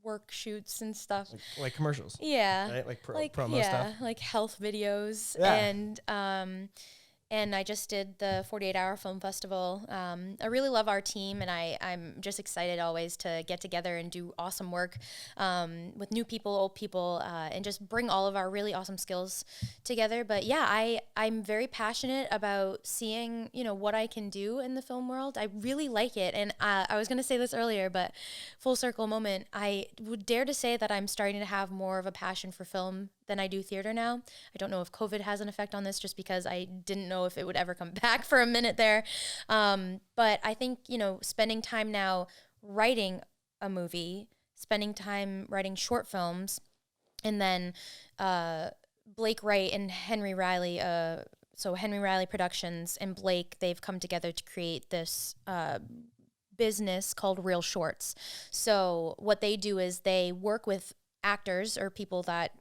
work shoots and stuff. Like commercials. Yeah. Right? Like promo stuff. Yeah, like health videos. Yeah. And I just did the 48-hour film festival. I really love our team, and I'm just excited always to get together and do awesome work with new people, old people, and just bring all of our really awesome skills together. But yeah, I'm very passionate about seeing, what I can do in the film world. I really like it. And I was going to say this earlier, but full circle moment, I would dare to say that I'm starting to have more of a passion for film than I do theater now. I don't know if COVID has an effect on this, just because I didn't know if it would ever come back for a minute there. But I think, spending time now writing a movie, spending time writing short films, and then Blake Wright and Henry Riley, so Henry Riley Productions and Blake, they've come together to create this business called Real Shorts. So what they do is they work with actors or people that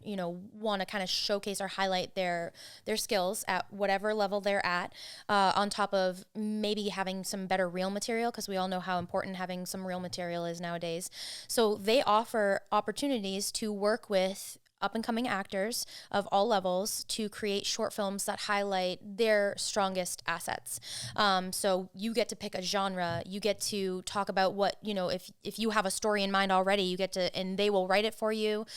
want to kind of showcase or highlight their skills at whatever level they're at, on top of maybe having some better reel material, because we all know how important having some real material is nowadays. So they offer opportunities to work with up-and-coming actors of all levels to create short films that highlight their strongest assets. So you get to pick a genre. You get to talk about what, if you have a story in mind already, you get to, and they will write it for you.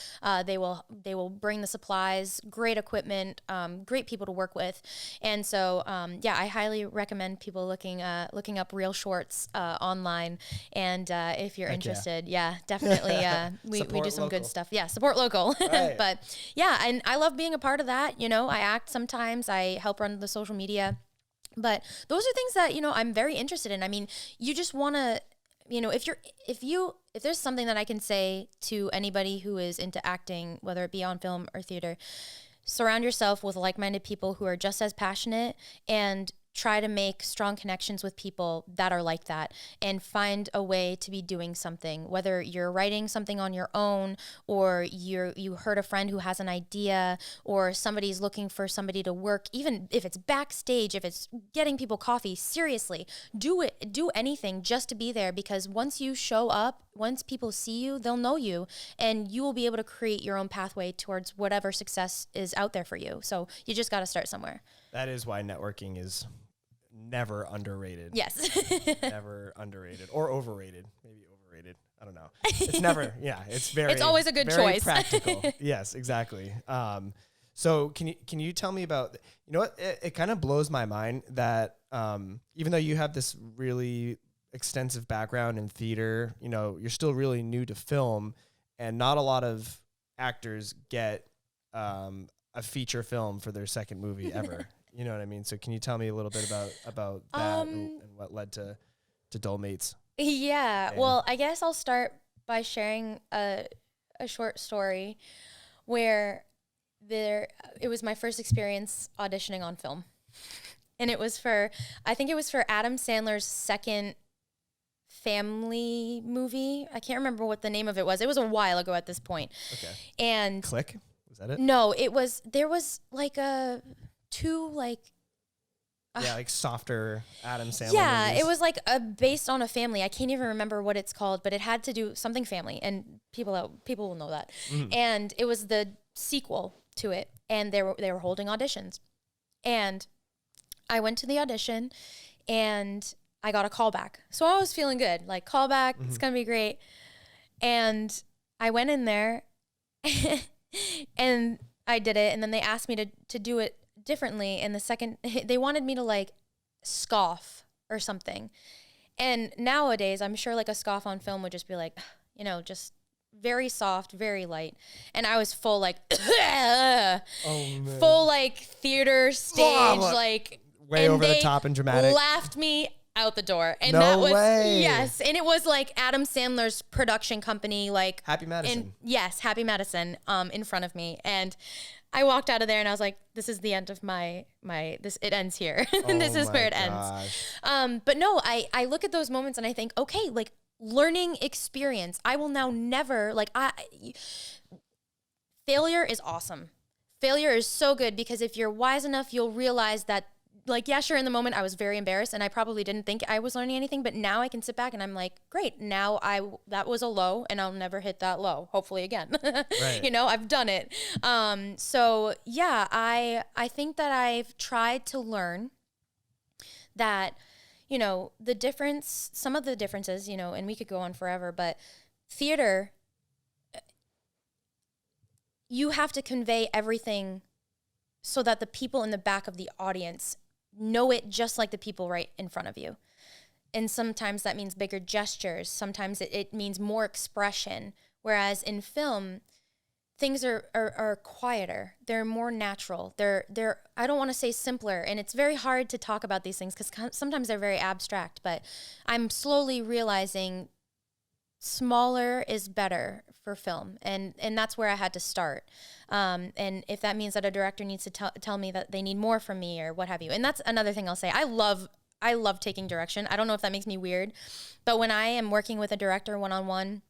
They will bring the supplies, great equipment, great people to work with. And so, I highly recommend people looking up Real Shorts online. And if you're interested, definitely. We do some good stuff. Yeah, support local. Right. But yeah, and I love being a part of that. I act sometimes, I help run the social media, but those are things that, I'm very interested in. I mean, you just want to, if there's something that I can say to anybody who is into acting, whether it be on film or theater, surround yourself with like-minded people who are just as passionate, and try to make strong connections with people that are like that, and find a way to be doing something, whether you're writing something on your own, or you heard a friend who has an idea, or somebody's looking for somebody to work, even if it's backstage, if it's getting people coffee. Seriously, do it. Do anything just to be there, because once you show up, once people see you, they'll know you, and you will be able to create your own pathway towards whatever success is out there for you. So you just got to start somewhere. That is why networking is never underrated. Yes. Never underrated or overrated. Maybe overrated. I don't know. It's never, it's always a good very choice. Practical. Yes, exactly. So can you tell me about, what, it kind of blows my mind that, even though you have this really extensive background in theater, you're still really new to film, and not a lot of actors get, a feature film for their second movie ever. You know what I mean? So can you tell me a little bit about that and what led to Dole Mates? Yeah. And well, I guess I'll start by sharing a short story where it was my first experience auditioning on film. And I think it was for Adam Sandler's second family movie. I can't remember what the name of it was. It was a while ago at this point. Okay. And Click? Was that it? No, there was like like softer Adam Sandler movies. It was like based on a family. I can't even remember what it's called, but it had to do something family, and people will know that. Mm-hmm. And it was the sequel to it, and they were holding auditions, and I went to the audition, and I got a call back. So I was feeling good, like, call back, it's gonna be great. And I went in there, and I did it, and then they asked me to do it differently. And the second, they wanted me to like scoff or something. And nowadays, I'm sure like a scoff on film would just be like, just very soft, very light. And I was full like, full like theater stage, like Way over the top and dramatic. Laughed me out the door. And No that was way. yes. And it was like Adam Sandler's production company, like Happy Madison. Happy Madison, in front of me. And I walked out of there and I was like, this is the end of my this, it ends here. This is where it ends. But no, I look at those moments and I think, okay, like learning experience. I will now never failure is awesome. Failure is so good because if you're wise enough, you'll realize that, like, yeah, sure, in the moment I was very embarrassed and I probably didn't think I was learning anything, but now I can sit back and I'm like, great, now that was a low and I'll never hit that low, hopefully again. Right. You know, I've done it. So yeah, I think that I've tried to learn that, you know, some of the differences, you know, and we could go on forever, but theater, you have to convey everything so that the people in the back of the audience know it just like the people right in front of you. And sometimes that means bigger gestures. Sometimes it means more expression. Whereas in film, things are quieter. They're more natural. They're I don't want to say simpler. And it's very hard to talk about these things because sometimes they're very abstract. But I'm slowly realizing smaller is better for film, and that's where I had to start. And if that means that a director needs to tell me that they need more from me or what have you, and that's another thing I'll say. I love taking direction. I don't know if that makes me weird, but when I am working with a director one-on-one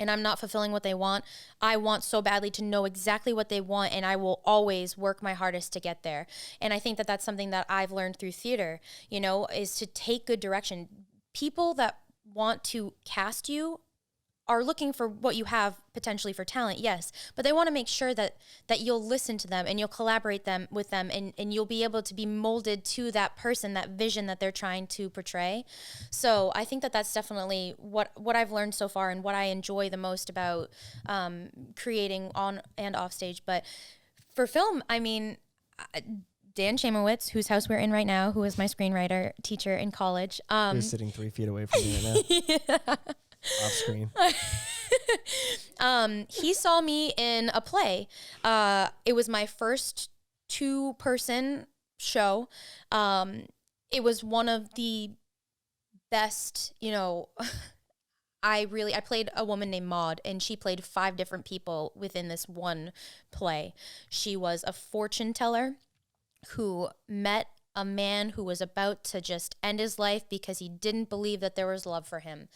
and I'm not fulfilling what they want, I want so badly to know exactly what they want, and I will always work my hardest to get there. And I think that that's something that I've learned through theater, you know, is to take good direction. People that want to cast you are looking for what you have potentially for talent, yes, but they want to make sure that you'll listen to them and you'll collaborate with them and you'll be able to be molded to that person, that vision that they're trying to portray. So I think that that's definitely what I've learned so far and what I enjoy the most about creating on and off stage. But for film, I mean, Dan Chaimowitz, whose house we're in right now, who is my screenwriter teacher in college. Who's sitting 3 feet away from me right now. Yeah. Off screen. He saw me in a play. It was my first 2-person show. It was one of the best, you know, I played a woman named Maud, and she played 5 different people within this one play. She was a fortune teller who met a man who was about to just end his life because he didn't believe that there was love for him.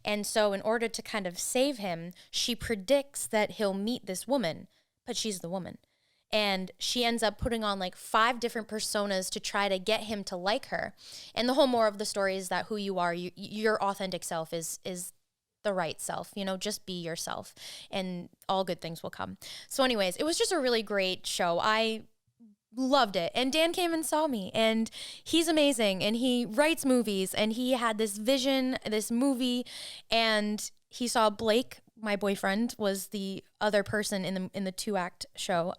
And so in order to kind of save him, she predicts that he'll meet this woman, but she's the woman. And she ends up putting on like 5 different personas to try to get him to like her. And the whole moral of the story is that who you are, your authentic self is the right self, you know, just be yourself and all good things will come. So anyways, it was just a really great show. I loved it. And Dan came and saw me, and he's amazing, and he writes movies, and he had this vision, this movie, and he saw Blake, my boyfriend, was the other person in the 2-act show.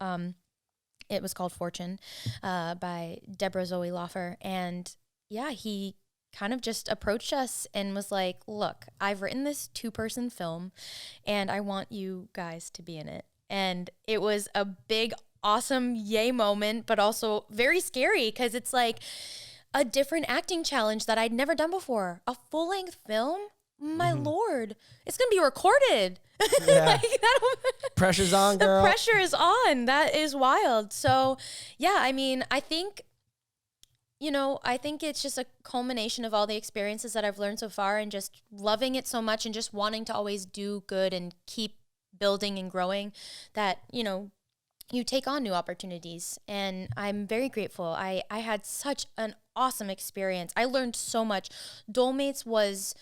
It was called Fortune, by Deborah Zoe Loffer. And yeah, he kind of just approached us and was like, look, I've written this 2-person film and I want you guys to be in it. And it was a big, awesome yay moment, but also very scary because it's like a different acting challenge that I'd never done before. A full-length film? My Lord, it's going to be recorded. Yeah. Pressure's on, girl. The pressure is on. That is wild. So yeah, I mean, I think it's just a culmination of all the experiences that I've learned so far and just loving it so much and just wanting to always do good and keep building and growing that, you know, you take on new opportunities. And I'm very grateful. I had such an awesome experience. I learned so much. Dole Mates was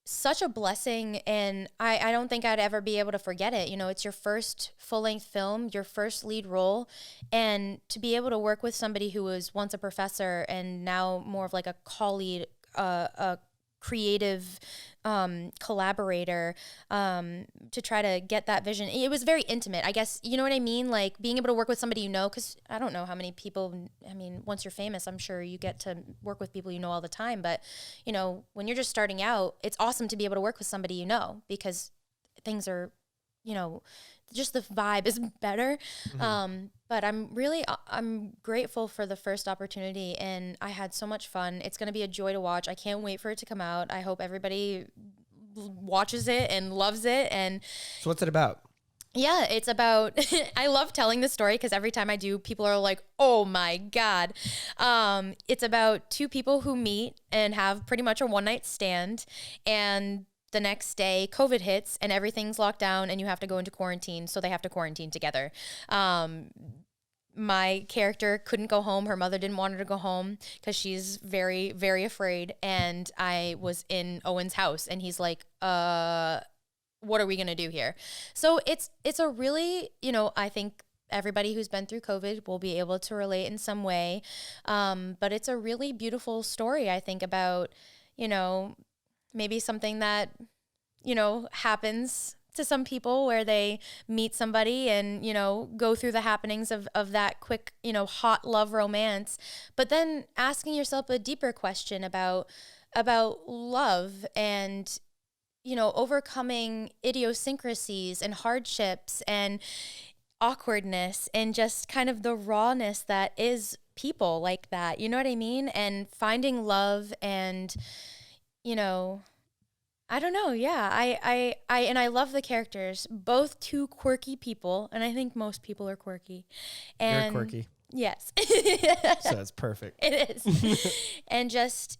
such a blessing, and I don't think I'd ever be able to forget it. You know, it's your first full-length film, your first lead role, and to be able to work with somebody who was once a professor and now more of like a colleague, a creative collaborator, to try to get that vision. It was very intimate, I guess, you know what I mean? Like being able to work with somebody you know, because I don't know how many people, I mean, once you're famous, I'm sure you get to work with people you know all the time, but you know, when you're just starting out, it's awesome to be able to work with somebody you know, because things are, you know, just the vibe is better. But I'm grateful for the first opportunity, and I had so much fun. It's going to be a joy to watch. I can't wait for it to come out. I hope everybody watches it and loves it. And so what's it about? Yeah, it's about, I love telling this story because every time I do, people are like, oh my God. It's about two people who meet and have pretty much a one-night stand, and the next day COVID hits and everything's locked down and you have to go into quarantine. So they have to quarantine together. My character couldn't go home. Her mother didn't want her to go home because she's very, very afraid. And I was in Owen's house and he's like, what are we going to do here? So it's a really, I think everybody who's been through COVID will be able to relate in some way. But it's a really beautiful story, I think, about, maybe something that, happens to some people where they meet somebody and, go through the happenings of that quick, hot love romance, but then asking yourself a deeper question about love and, overcoming idiosyncrasies and hardships and awkwardness and just kind of the rawness that is people like that. You know what I mean? And finding love and, I don't know. Yeah. I love the characters, both two quirky people. And I think most people are quirky. And you're quirky. Yes. So that's perfect. It is. And just,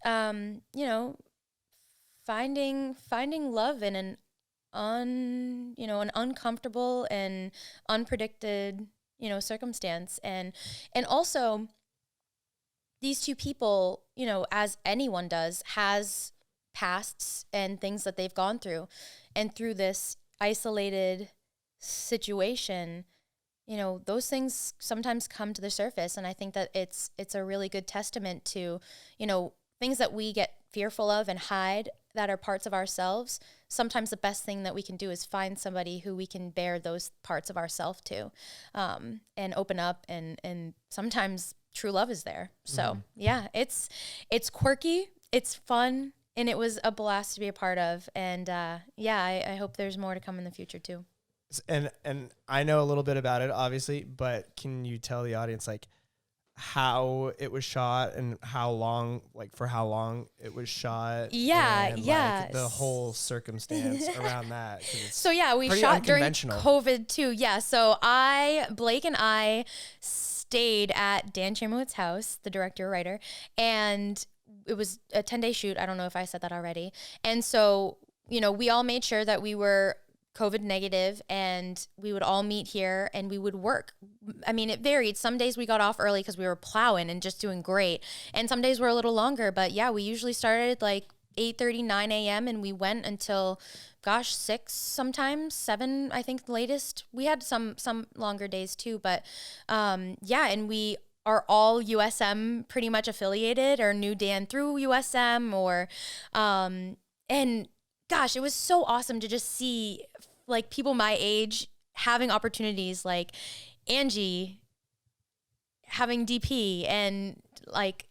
finding love in an an uncomfortable and unpredicted, circumstance. And also these two people, as anyone does, has pasts and things that they've gone through. And through this isolated situation, those things sometimes come to the surface. And I think that it's a really good testament to, things that we get fearful of and hide that are parts of ourselves. Sometimes the best thing that we can do is find somebody who we can bear those parts of ourselves to, and open up, and sometimes true love is there. So yeah, it's quirky, it's fun, and it was a blast to be a part of. And I hope there's more to come in the future too. And I know a little bit about it, obviously, but can you tell the audience how it was shot and for how long it was shot? Yeah, and, the whole circumstance around that. So yeah, we shot during COVID too. Yeah, so Blake and I stayed at Dan Chaimowitz's house, the director, writer, and it was a 10-day shoot. I don't know if I said that already. And so, we all made sure that we were COVID negative, and we would all meet here and we would work. I mean, it varied. Some days we got off early because we were plowing and just doing great. And some days were a little longer, but yeah, we usually started 8:30, 9 a.m. and we went until, 6, sometimes 7, I think the latest. We had some longer days too, but and we are all USM pretty much affiliated or knew Dan through USM and gosh, it was so awesome to just see people my age having opportunities, like Angie having DP and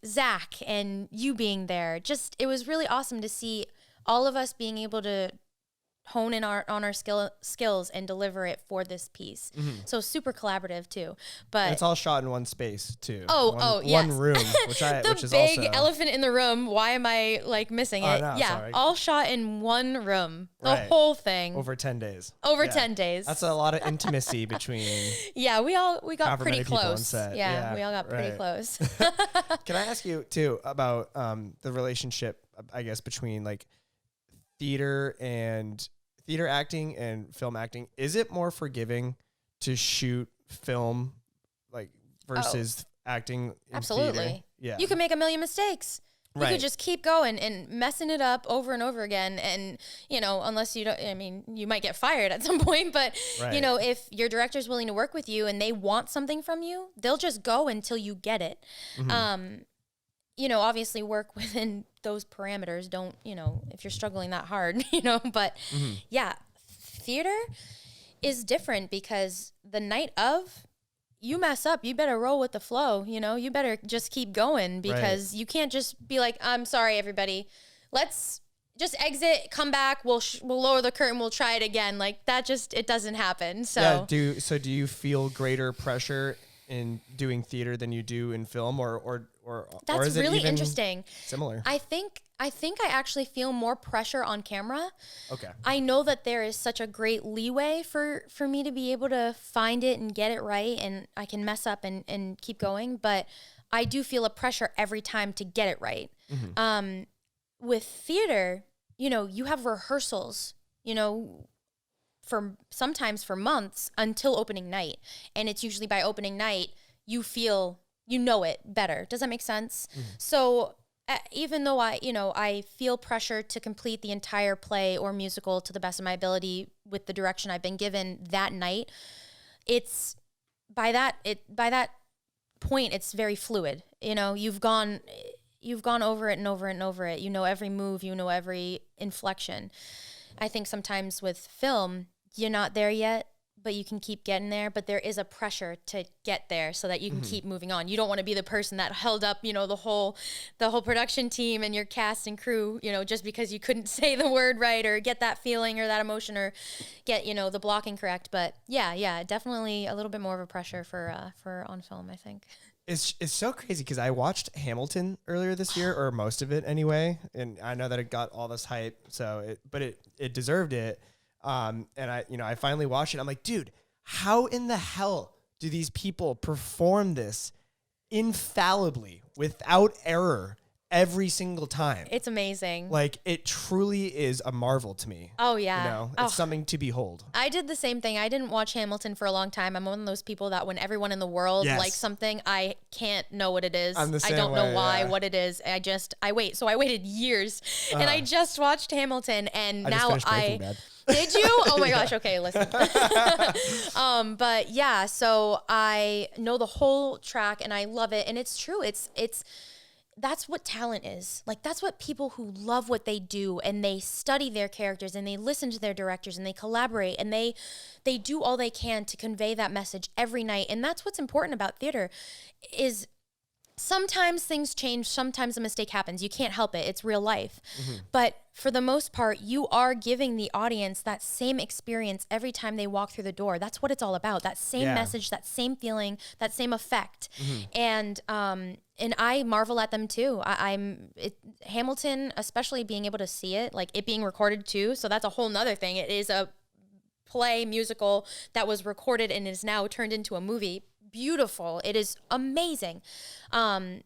Zach and you being there. Just, it was really awesome to see all of us being able to hone in on our skills and deliver it for this piece. So super collaborative too. But and it's all shot in one space too. Yes. One room, which is big also elephant in the room. Why am I missing it? No, yeah, sorry. all shot in one room. The whole thing over 10 days. 10 days. That's a lot of intimacy between. Yeah, we got pretty close. Yeah, we all got pretty close. Can I ask you too about the relationship, I guess, between theater acting and film acting? Is it more forgiving to shoot film versus acting in absolutely theater? Yeah, you can make a million mistakes. You could just keep going and messing it up over and over again, and unless you don't, you might get fired at some point, but if your director's willing to work with you and they want something from you, they'll just go until you get it. Obviously work within those parameters. Don't, if you're struggling that hard, but yeah, theater is different because the night of, you mess up, you better roll with the flow. You better just keep going because you can't just be like, I'm sorry, everybody. Let's just exit, come back, we'll lower the curtain, we'll try it again. Like that it doesn't happen. So yeah, do you feel greater pressure in doing theater than you do in film, or that's is it really even interesting. Similar? I think I actually feel more pressure on camera. Okay. I know that there is such a great leeway for me to be able to find it and get it right, and I can mess up and keep going, but I do feel a pressure every time to get it right. Mm-hmm. With theater, you know, you have rehearsals, you know, sometimes for months until opening night. And it's usually by opening night, you feel, you know it better. Does that make sense? Mm-hmm. So even though I feel pressure to complete the entire play or musical to the best of my ability with the direction I've been given that night, it's by that point, it's very fluid. You know, you've gone over it and over it and over it. You know every move, you know every inflection. I think sometimes with film, you're not there yet, but you can keep getting there. But there is a pressure to get there so that you can keep moving on. You don't want to be the person that held up, you know, the whole production team and your cast and crew, you know, just because you couldn't say the word right or get that feeling or that emotion or get, you know, the blocking correct. But yeah, definitely a little bit more of a pressure for on film, I think. It's so crazy because I watched Hamilton earlier this year, or most of it anyway, and I know that it got all this hype, but it deserved it. And I finally watched it. I'm like, dude, how in the hell do these people perform this infallibly without error every single time? It's amazing. Like, it truly is a marvel to me. Oh, yeah. You know, it's something to behold. I did the same thing. I didn't watch Hamilton for a long time. I'm one of those people that when everyone in the world likes something, I can't know what it is. I'm the same I don't know why, yeah. what it is. I wait. So I waited years and I just watched Hamilton, and now Did you? Oh my gosh. Okay, listen. But yeah, so I know the whole track and I love it. And it's true. That's what talent is. Like, that's what people who love what they do and they study their characters and they listen to their directors and they collaborate and they do all they can to convey that message every night. And that's what's important about theater is sometimes things change. Sometimes a mistake happens. You can't help it. It's real life. Mm-hmm. But for the most part, you are giving the audience that same experience every time they walk through the door. That's what it's all about. That same message, that same feeling, that same effect. Mm-hmm. And I marvel at them too. Hamilton, especially being able to see it, like it being recorded too. So that's a whole nother thing. It is a play musical that was recorded and is now turned into a movie. Beautiful. It is amazing. I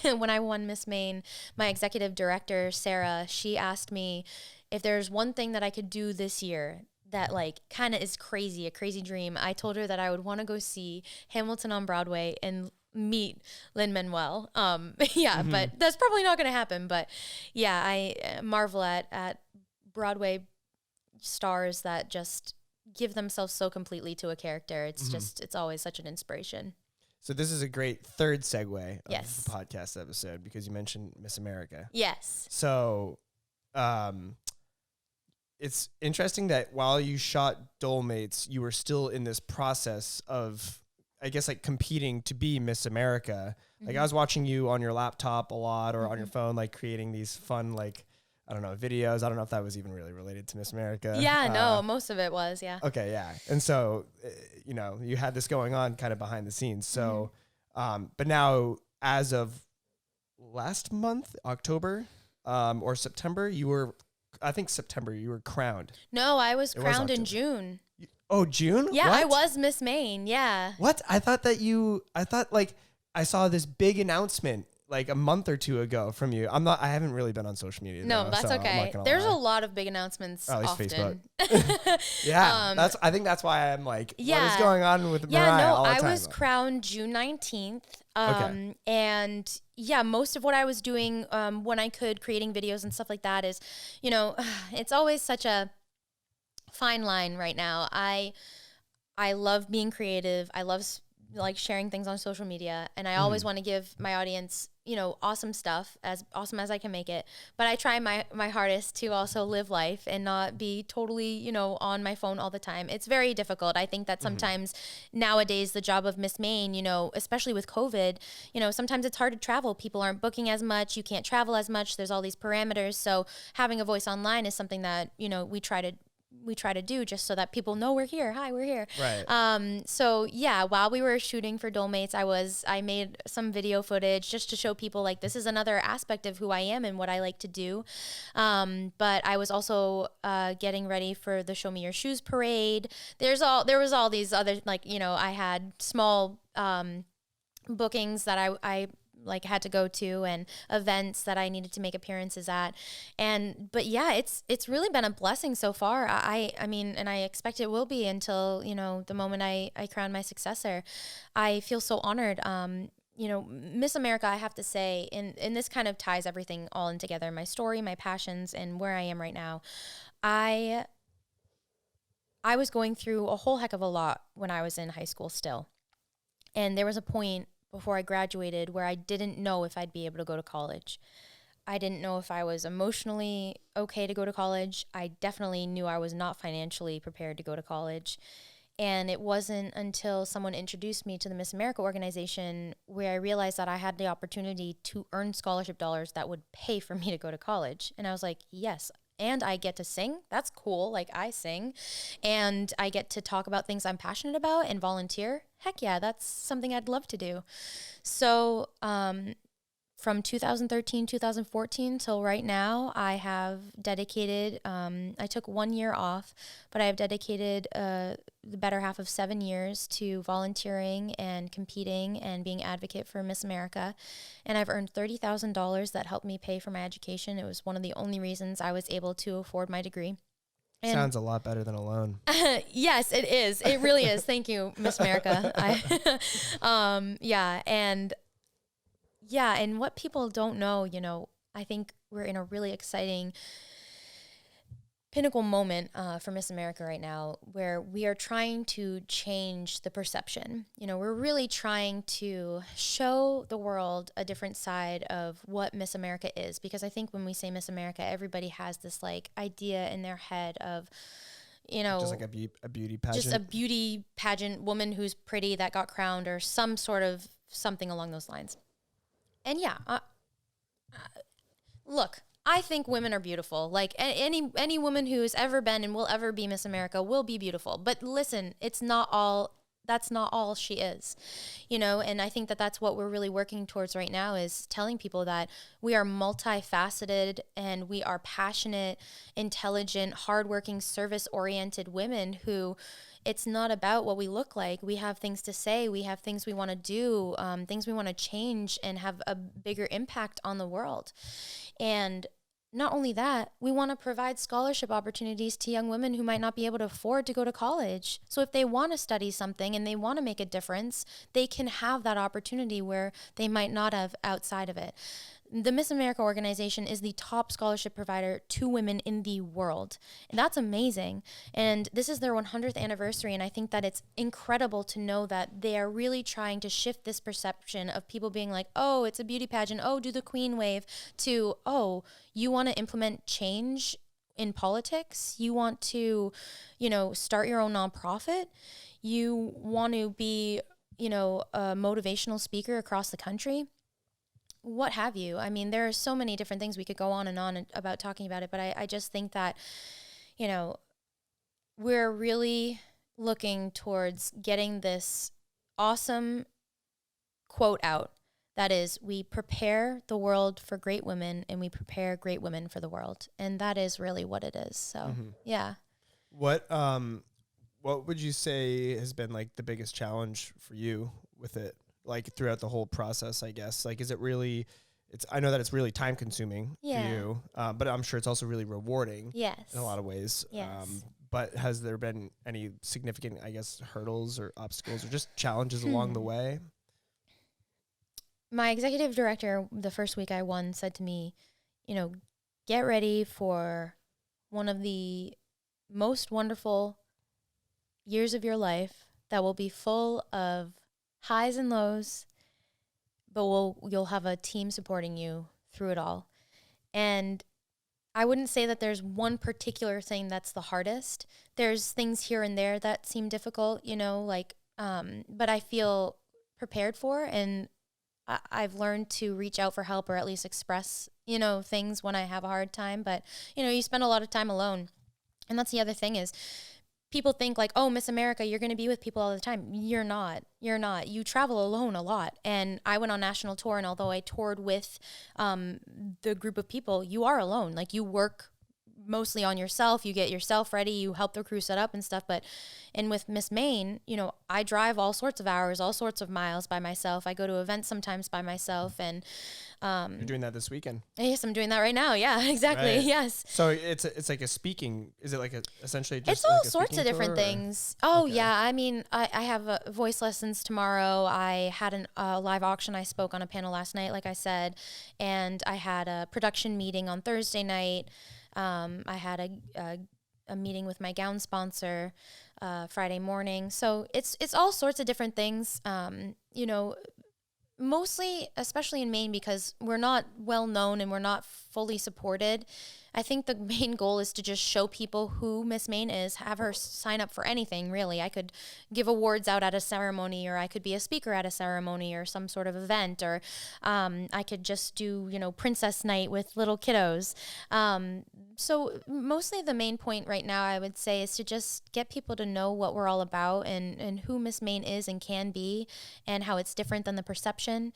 when I won Miss Maine, my executive director, Sarah, she asked me if there's one thing that I could do this year that like kind of is crazy, a crazy dream. I told her that I would want to go see Hamilton on Broadway and meet Lin-Manuel. Mm-hmm. But that's probably not going to happen. But yeah, I marvel at Broadway stars that just give themselves so completely to a character. It's just, it's always such an inspiration. So this is a great third segue of the podcast episode because you mentioned Miss America. Yes. So it's interesting that while you shot Dole Mates, you were still in this process of, I guess, like competing to be Miss America. Like I was watching you on your laptop a lot or on your phone, like creating these fun, like, I don't know, videos. I don't know if that was even really related to Miss America. Yeah, no, most of it was, yeah. Okay, yeah. And so, you know, you had this going on kind of behind the scenes. So, but now as of last month, October or September, I think September, you were crowned. No, I was crowned in June. Oh, June? Yeah, what? I was Miss Maine, yeah. What? I thought I saw this big announcement like a month or two ago from you. I haven't really been on social media. No, that's okay. There's a lot of big announcements at least often. Facebook. Yeah. I think that's why I'm like, what is going on with Mariah all the time? I was crowned June 19th. And yeah, most of what I was doing when I could, creating videos and stuff like that is, you know, it's always such a fine line right now. I love being creative. I love like sharing things on social media, and I always want to give my audience, awesome stuff, as awesome as I can make it. But I try my hardest to also live life and not be totally, on my phone all the time. It's very difficult. I think that sometimes nowadays the job of Miss Maine, especially with COVID, sometimes it's hard to travel. People aren't booking as much. You can't travel as much. There's all these parameters. So having a voice online is something that, we try to do just so that people know we're here. Hi, we're here. Right. So yeah, while we were shooting for Dole Mates, I made some video footage just to show people like this is another aspect of who I am and what I like to do. But I was also getting ready for the Show Me Your Shoes parade. There was all these other I had small bookings that I had to go to, and events that I needed to make appearances at. But yeah, it's really been a blessing so far. I mean, and I expect it will be until, the moment I crown my successor. I feel so honored. Miss America, I have to say, and this kind of ties everything all in together, my story, my passions, and where I am right now. I was going through a whole heck of a lot when I was in high school still. And there was a point before I graduated where I didn't know if I'd be able to go to college. I didn't know if I was emotionally okay to go to college. I definitely knew I was not financially prepared to go to college. And it wasn't until someone introduced me to the Miss America organization where I realized that I had the opportunity to earn scholarship dollars that would pay for me to go to college. And I was like, yes. And I get to sing. That's cool. Like, I sing. And I get to talk about things I'm passionate about and volunteer. Heck yeah, that's something I'd love to do. So from 2013, 2014 till right now, I have dedicated, I took 1 year off, but I have dedicated the better half of 7 years to volunteering and competing and being advocate for Miss America. And I've earned $30,000 that helped me pay for my education. It was one of the only reasons I was able to afford my degree. And sounds a lot better than a loan. Yes, it is. It really is. Thank you, Miss America. And what people don't know, I think we're in a really exciting pinnacle moment for Miss America right now, where we are trying to change the perception. We're really trying to show the world a different side of what Miss America is, because I think when we say Miss America, everybody has this idea in their head of, just like a beauty pageant. Just a beauty pageant woman who's pretty that got crowned, or some sort of something along those lines. And yeah, look, I think women are beautiful. Like any woman who has ever been and will ever be Miss America will be beautiful. But listen, that's not all she is, and I think that that's what we're really working towards right now, is telling people that we are multifaceted and we are passionate, intelligent, hardworking, service-oriented women who, it's not about what we look like. We have things to say. We have things we want to do, things we want to change and have a bigger impact on the world. And not only that, we want to provide scholarship opportunities to young women who might not be able to afford to go to college. So if they want to study something and they want to make a difference, they can have that opportunity where they might not have outside of it. The Miss America organization is the top scholarship provider to women in the world. And that's amazing. And this is their 100th anniversary. And I think that it's incredible to know that they are really trying to shift this perception of people being like, oh, it's a beauty pageant. Oh, do the queen wave, to, oh, you want to implement change in politics? You want to, start your own nonprofit? You want to be, a motivational speaker across the country? What have you. I mean, there are so many different things we could go on about talking about it, but I just think that, we're really looking towards getting this awesome quote out. That is, we prepare the world for great women and we prepare great women for the world. And that is really what it is. So, yeah. What would you say has been the biggest challenge for you with it? Throughout the whole process, I guess, is it really, I know that it's really time consuming for you, but I'm sure it's also really rewarding in a lot of ways. Yes. But has there been any significant, I guess, hurdles or obstacles or just challenges along the way? My executive director, the first week I won, said to me, get ready for one of the most wonderful years of your life that will be full of highs and lows, but you'll have a team supporting you through it all. And I wouldn't say that there's one particular thing that's the hardest. There's things here and there that seem difficult, like, but I feel prepared for, and I've learned to reach out for help, or at least express, things when I have a hard time. But, you spend a lot of time alone. And that's the other thing is, people think like, oh, Miss America, you're going to be with people all the time. You're not. You travel alone a lot. And I went on national tour, and although I toured with the group of people, you are alone. Like, you work mostly on yourself. You get yourself ready. You help the crew set up and stuff. And with Miss Maine, I drive all sorts of hours, all sorts of miles by myself. I go to events sometimes by myself. And you're doing that this weekend. Yes, I'm doing that right now. Yeah, exactly. Right. Yes. So it's like a speaking. Is it like essentially just it's all like a sorts of different things. Oh okay. yeah. I mean, I have voice lessons tomorrow. I had a live auction. I spoke on a panel last night, like I said, and I had a production meeting on Thursday night. I had a meeting with my gown sponsor Friday morning. So it's all sorts of different things. Mostly, especially in Maine, because we're not well known and we're not fully supported. I think the main goal is to just show people who Miss Maine is, have her sign up for anything, really. I could give awards out at a ceremony, or I could be a speaker at a ceremony or some sort of event, or I could just do, princess night with little kiddos. So mostly the main point right now, I would say, is to just get people to know what we're all about, and who Miss Maine is and can be, and how it's different than the perception,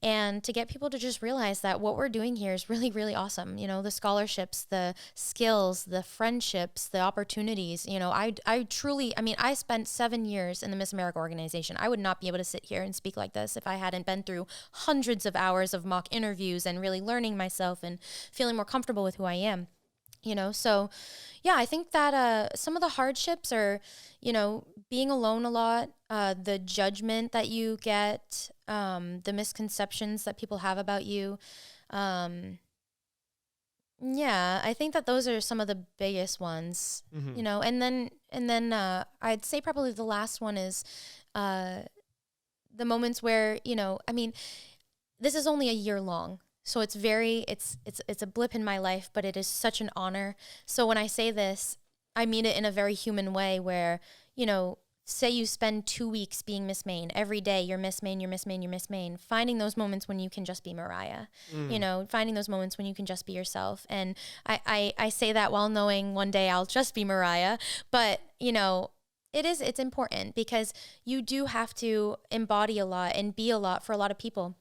and to get people to just realize that what we're doing here is really, really awesome. The scholarships, the skills, the friendships, the opportunities. I truly, I spent 7 years in the Miss America organization. I would not be able to sit here and speak like this if I hadn't been through hundreds of hours of mock interviews and really learning myself and feeling more comfortable with who I am. So yeah, I think that some of the hardships are, being alone a lot, the judgment that you get, the misconceptions that people have about you. Yeah, I think that those are some of the biggest ones, and then I'd say probably the last one is the moments where, this is only a year long. So it's a blip in my life, but it is such an honor. So when I say this, I mean it in a very human way where, say you spend 2 weeks being Miss Maine. Every day you're Miss Maine, you're Miss Maine, you're Miss Maine. Finding those moments when you can just be Mariah, finding those moments when you can just be yourself. And I say that while knowing one day I'll just be Mariah. But, it's important because you do have to embody a lot and be a lot for a lot of people.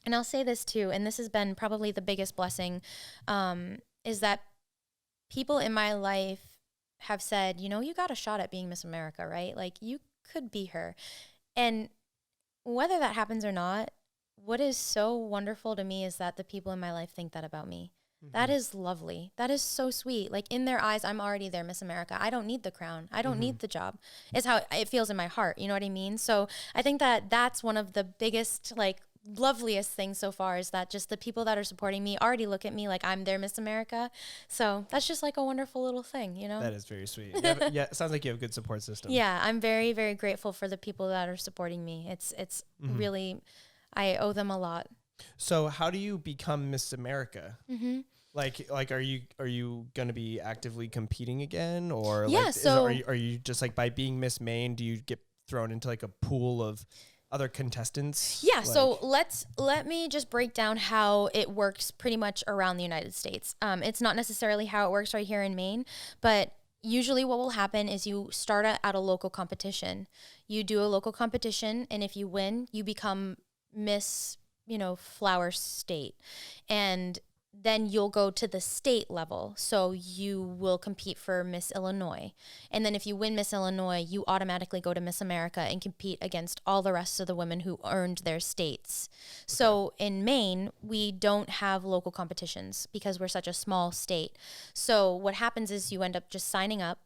And I'll say this too, and this has been probably the biggest blessing, is that people in my life have said, you got a shot at being Miss America, right? Like, you could be her. And whether that happens or not, what is so wonderful to me is that the people in my life think that about me. Mm-hmm. That is lovely. That is so sweet. Like, in their eyes, I'm already there, Miss America. I don't need the crown. I don't need the job. It's how it feels in my heart. You know what I mean? So I think that that's one of the biggest, loveliest things so far, is that just the people that are supporting me already look at me like I'm their Miss America. So that's just like a wonderful little thing, That is very sweet. Yeah, it sounds like you have a good support system. Yeah, I'm very, very grateful for the people that are supporting me. It's really, I owe them a lot. So how do you become Miss America? Mm-hmm. Like, are you going to be actively competing again, or yeah? Are you just like, by being Miss Maine, do you get thrown into like a pool of other contestants? Yeah, so let me just break down how it works pretty much around the United States. It's not necessarily how it works right here in Maine, but usually what will happen is you start at a local competition. You do a local competition, and if you win, you become Miss, Flower State. And then you'll go to the state level. So you will compete for Miss Illinois. And then if you win Miss Illinois, you automatically go to Miss America and compete against all the rest of the women who earned their states. Okay. So in Maine, we don't have local competitions because we're such a small state. So what happens is you end up just signing up,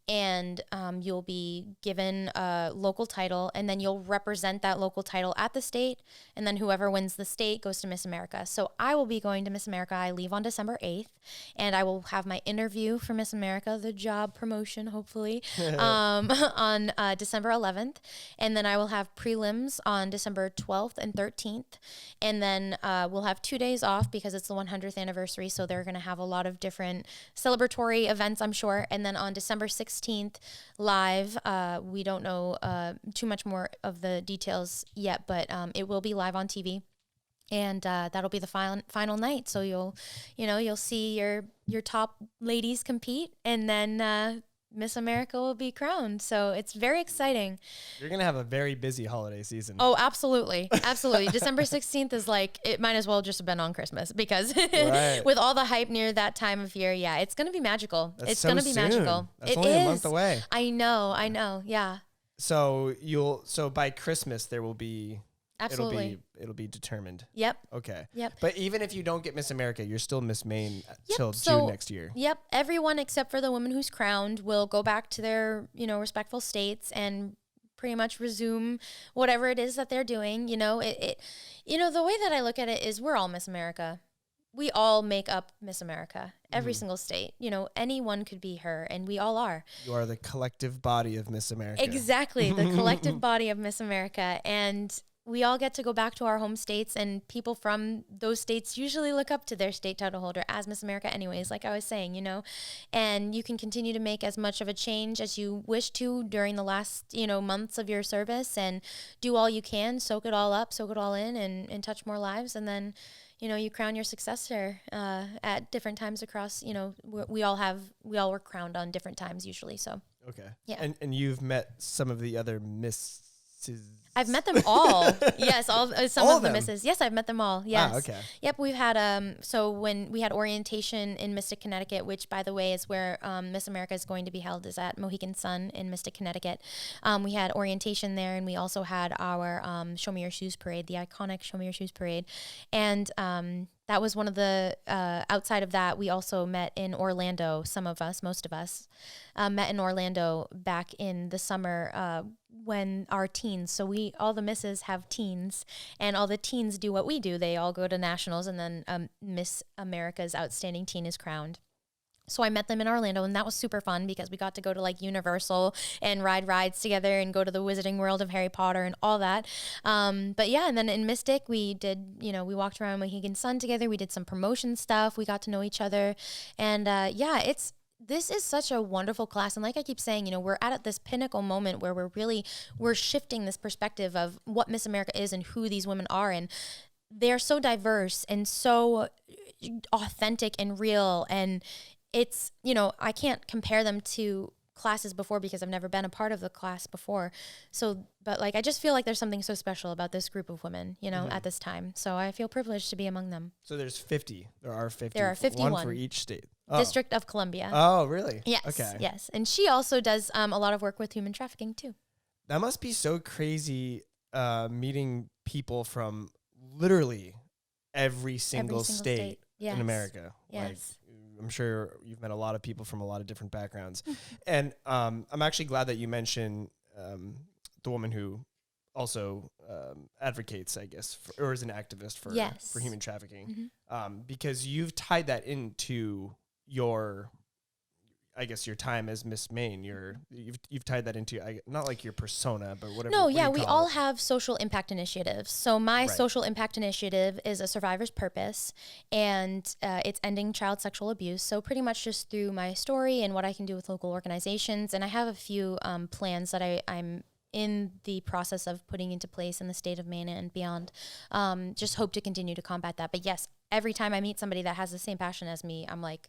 and you'll be given a local title, and then you'll represent that local title at the state, and then whoever wins the state goes to Miss America. So I will be going to Miss America. I leave on December 8th, and I will have my interview for Miss America, the job promotion, hopefully, on December 11th. And then I will have prelims on December 12th and 13th. And then we'll have 2 days off because it's the 100th anniversary. So they're going to have a lot of different celebratory events, I'm sure. And then on December 16th, live, we don't know too much more of the details yet, but it will be live on TV. And that'll be the final night. So you'll see your top ladies compete, and then Miss America will be crowned. So it's very exciting. You're going to have a very busy holiday season. Oh, absolutely. Absolutely. December 16th is like, it might as well just have been on Christmas because with all the hype near that time of year, yeah, it's going to be magical. It's going to be magical. That's only a month away. I know. Yeah. So by Christmas there will be... Absolutely. It'll be determined. Yep. Okay. Yep. But even if you don't get Miss America, you're still Miss Maine till June next year. Yep. Everyone except for the woman who's crowned will go back to their, respectful states and pretty much resume whatever it is that they're doing. The way that I look at it is we're all Miss America. We all make up Miss America, every single state. Anyone could be her, and we all are. You are the collective body of Miss America. Exactly, the collective body of Miss America. And we all get to go back to our home states, and people from those states usually look up to their state title holder as Miss America anyways, like I was saying, and you can continue to make as much of a change as you wish to during the last, months of your service, and do all you can, soak it all up, soak it all in, and touch more lives. And then, you crown your successor at different times across, we all were crowned on different times usually. So, okay. Yeah. And you've met some of the other Misses. I've met them all. Yes, some all of the misses. Yes, I've met them all. Yes. Ah, okay. Yep, we've had so when we had orientation in Mystic, Connecticut, which by the way is where Miss America is going to be held, is at Mohegan Sun in Mystic, Connecticut. We had orientation there, and we also had our Show Me Your Shoes parade, the iconic Show Me Your Shoes parade, and that was one of the, outside of that, we also met in Orlando. Most of us met in Orlando back in the summer when our teens, so all the misses have teens, and all the teens do what we do. They all go to nationals, and then Miss America's Outstanding Teen is crowned. So I met them in Orlando, and that was super fun because we got to go to like Universal and ride rides together and go to the Wizarding World of Harry Potter and all that. But yeah, and then in Mystic, we did, we walked around Mohegan Sun together. We did some promotion stuff. We got to know each other. And this is such a wonderful class. And like I keep saying, we're at this pinnacle moment where we're shifting this perspective of what Miss America is and who these women are. And they're so diverse and so authentic and real. And it's, I can't compare them to classes before because I've never been a part of the class before. So, but like, I just feel like there's something so special about this group of women, at this time. So I feel privileged to be among them. So there's 50. There are 50. There are 51. One for each state. District of Columbia. Oh, really? Yes. Okay. Yes. And she also does a lot of work with human trafficking too. That must be so crazy meeting people from literally every single state yes. in America. Yes. Like, I'm sure you've met a lot of people from a lot of different backgrounds. And I'm actually glad that you mentioned the woman who also advocates, I guess, or is an activist for human trafficking, because you've tied that into your time as Miss Maine. You've tied that into not like your persona, but whatever. No, yeah, we all have social impact initiatives. So my social impact initiative is a survivor's purpose, and it's ending child sexual abuse. So pretty much just through my story and what I can do with local organizations, and I have a few plans that I'm in the process of putting into place in the state of Maine and beyond. Just hope to continue to combat that. But yes, every time I meet somebody that has the same passion as me, I'm like,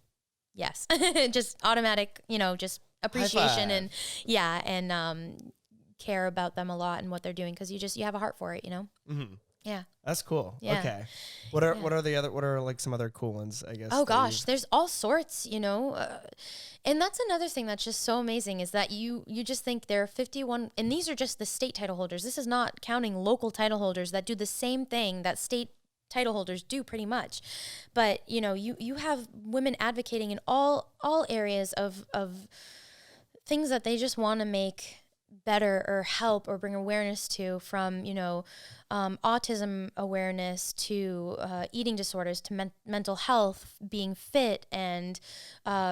yes, just automatic, just appreciation and care about them a lot and what they're doing. Cause you have a heart for it, Mm-hmm. Yeah. That's cool. Yeah. Okay. What are like some other cool ones, I guess? Oh gosh, there's all sorts, and that's another thing that's just so amazing is that you just think there are 51, and these are just the state title holders. This is not counting local title holders that do the same thing that state title holders do pretty much. But, you have women advocating in all areas of things that they just want to make better or help or bring awareness to, from, autism awareness to eating disorders to mental health, being fit, and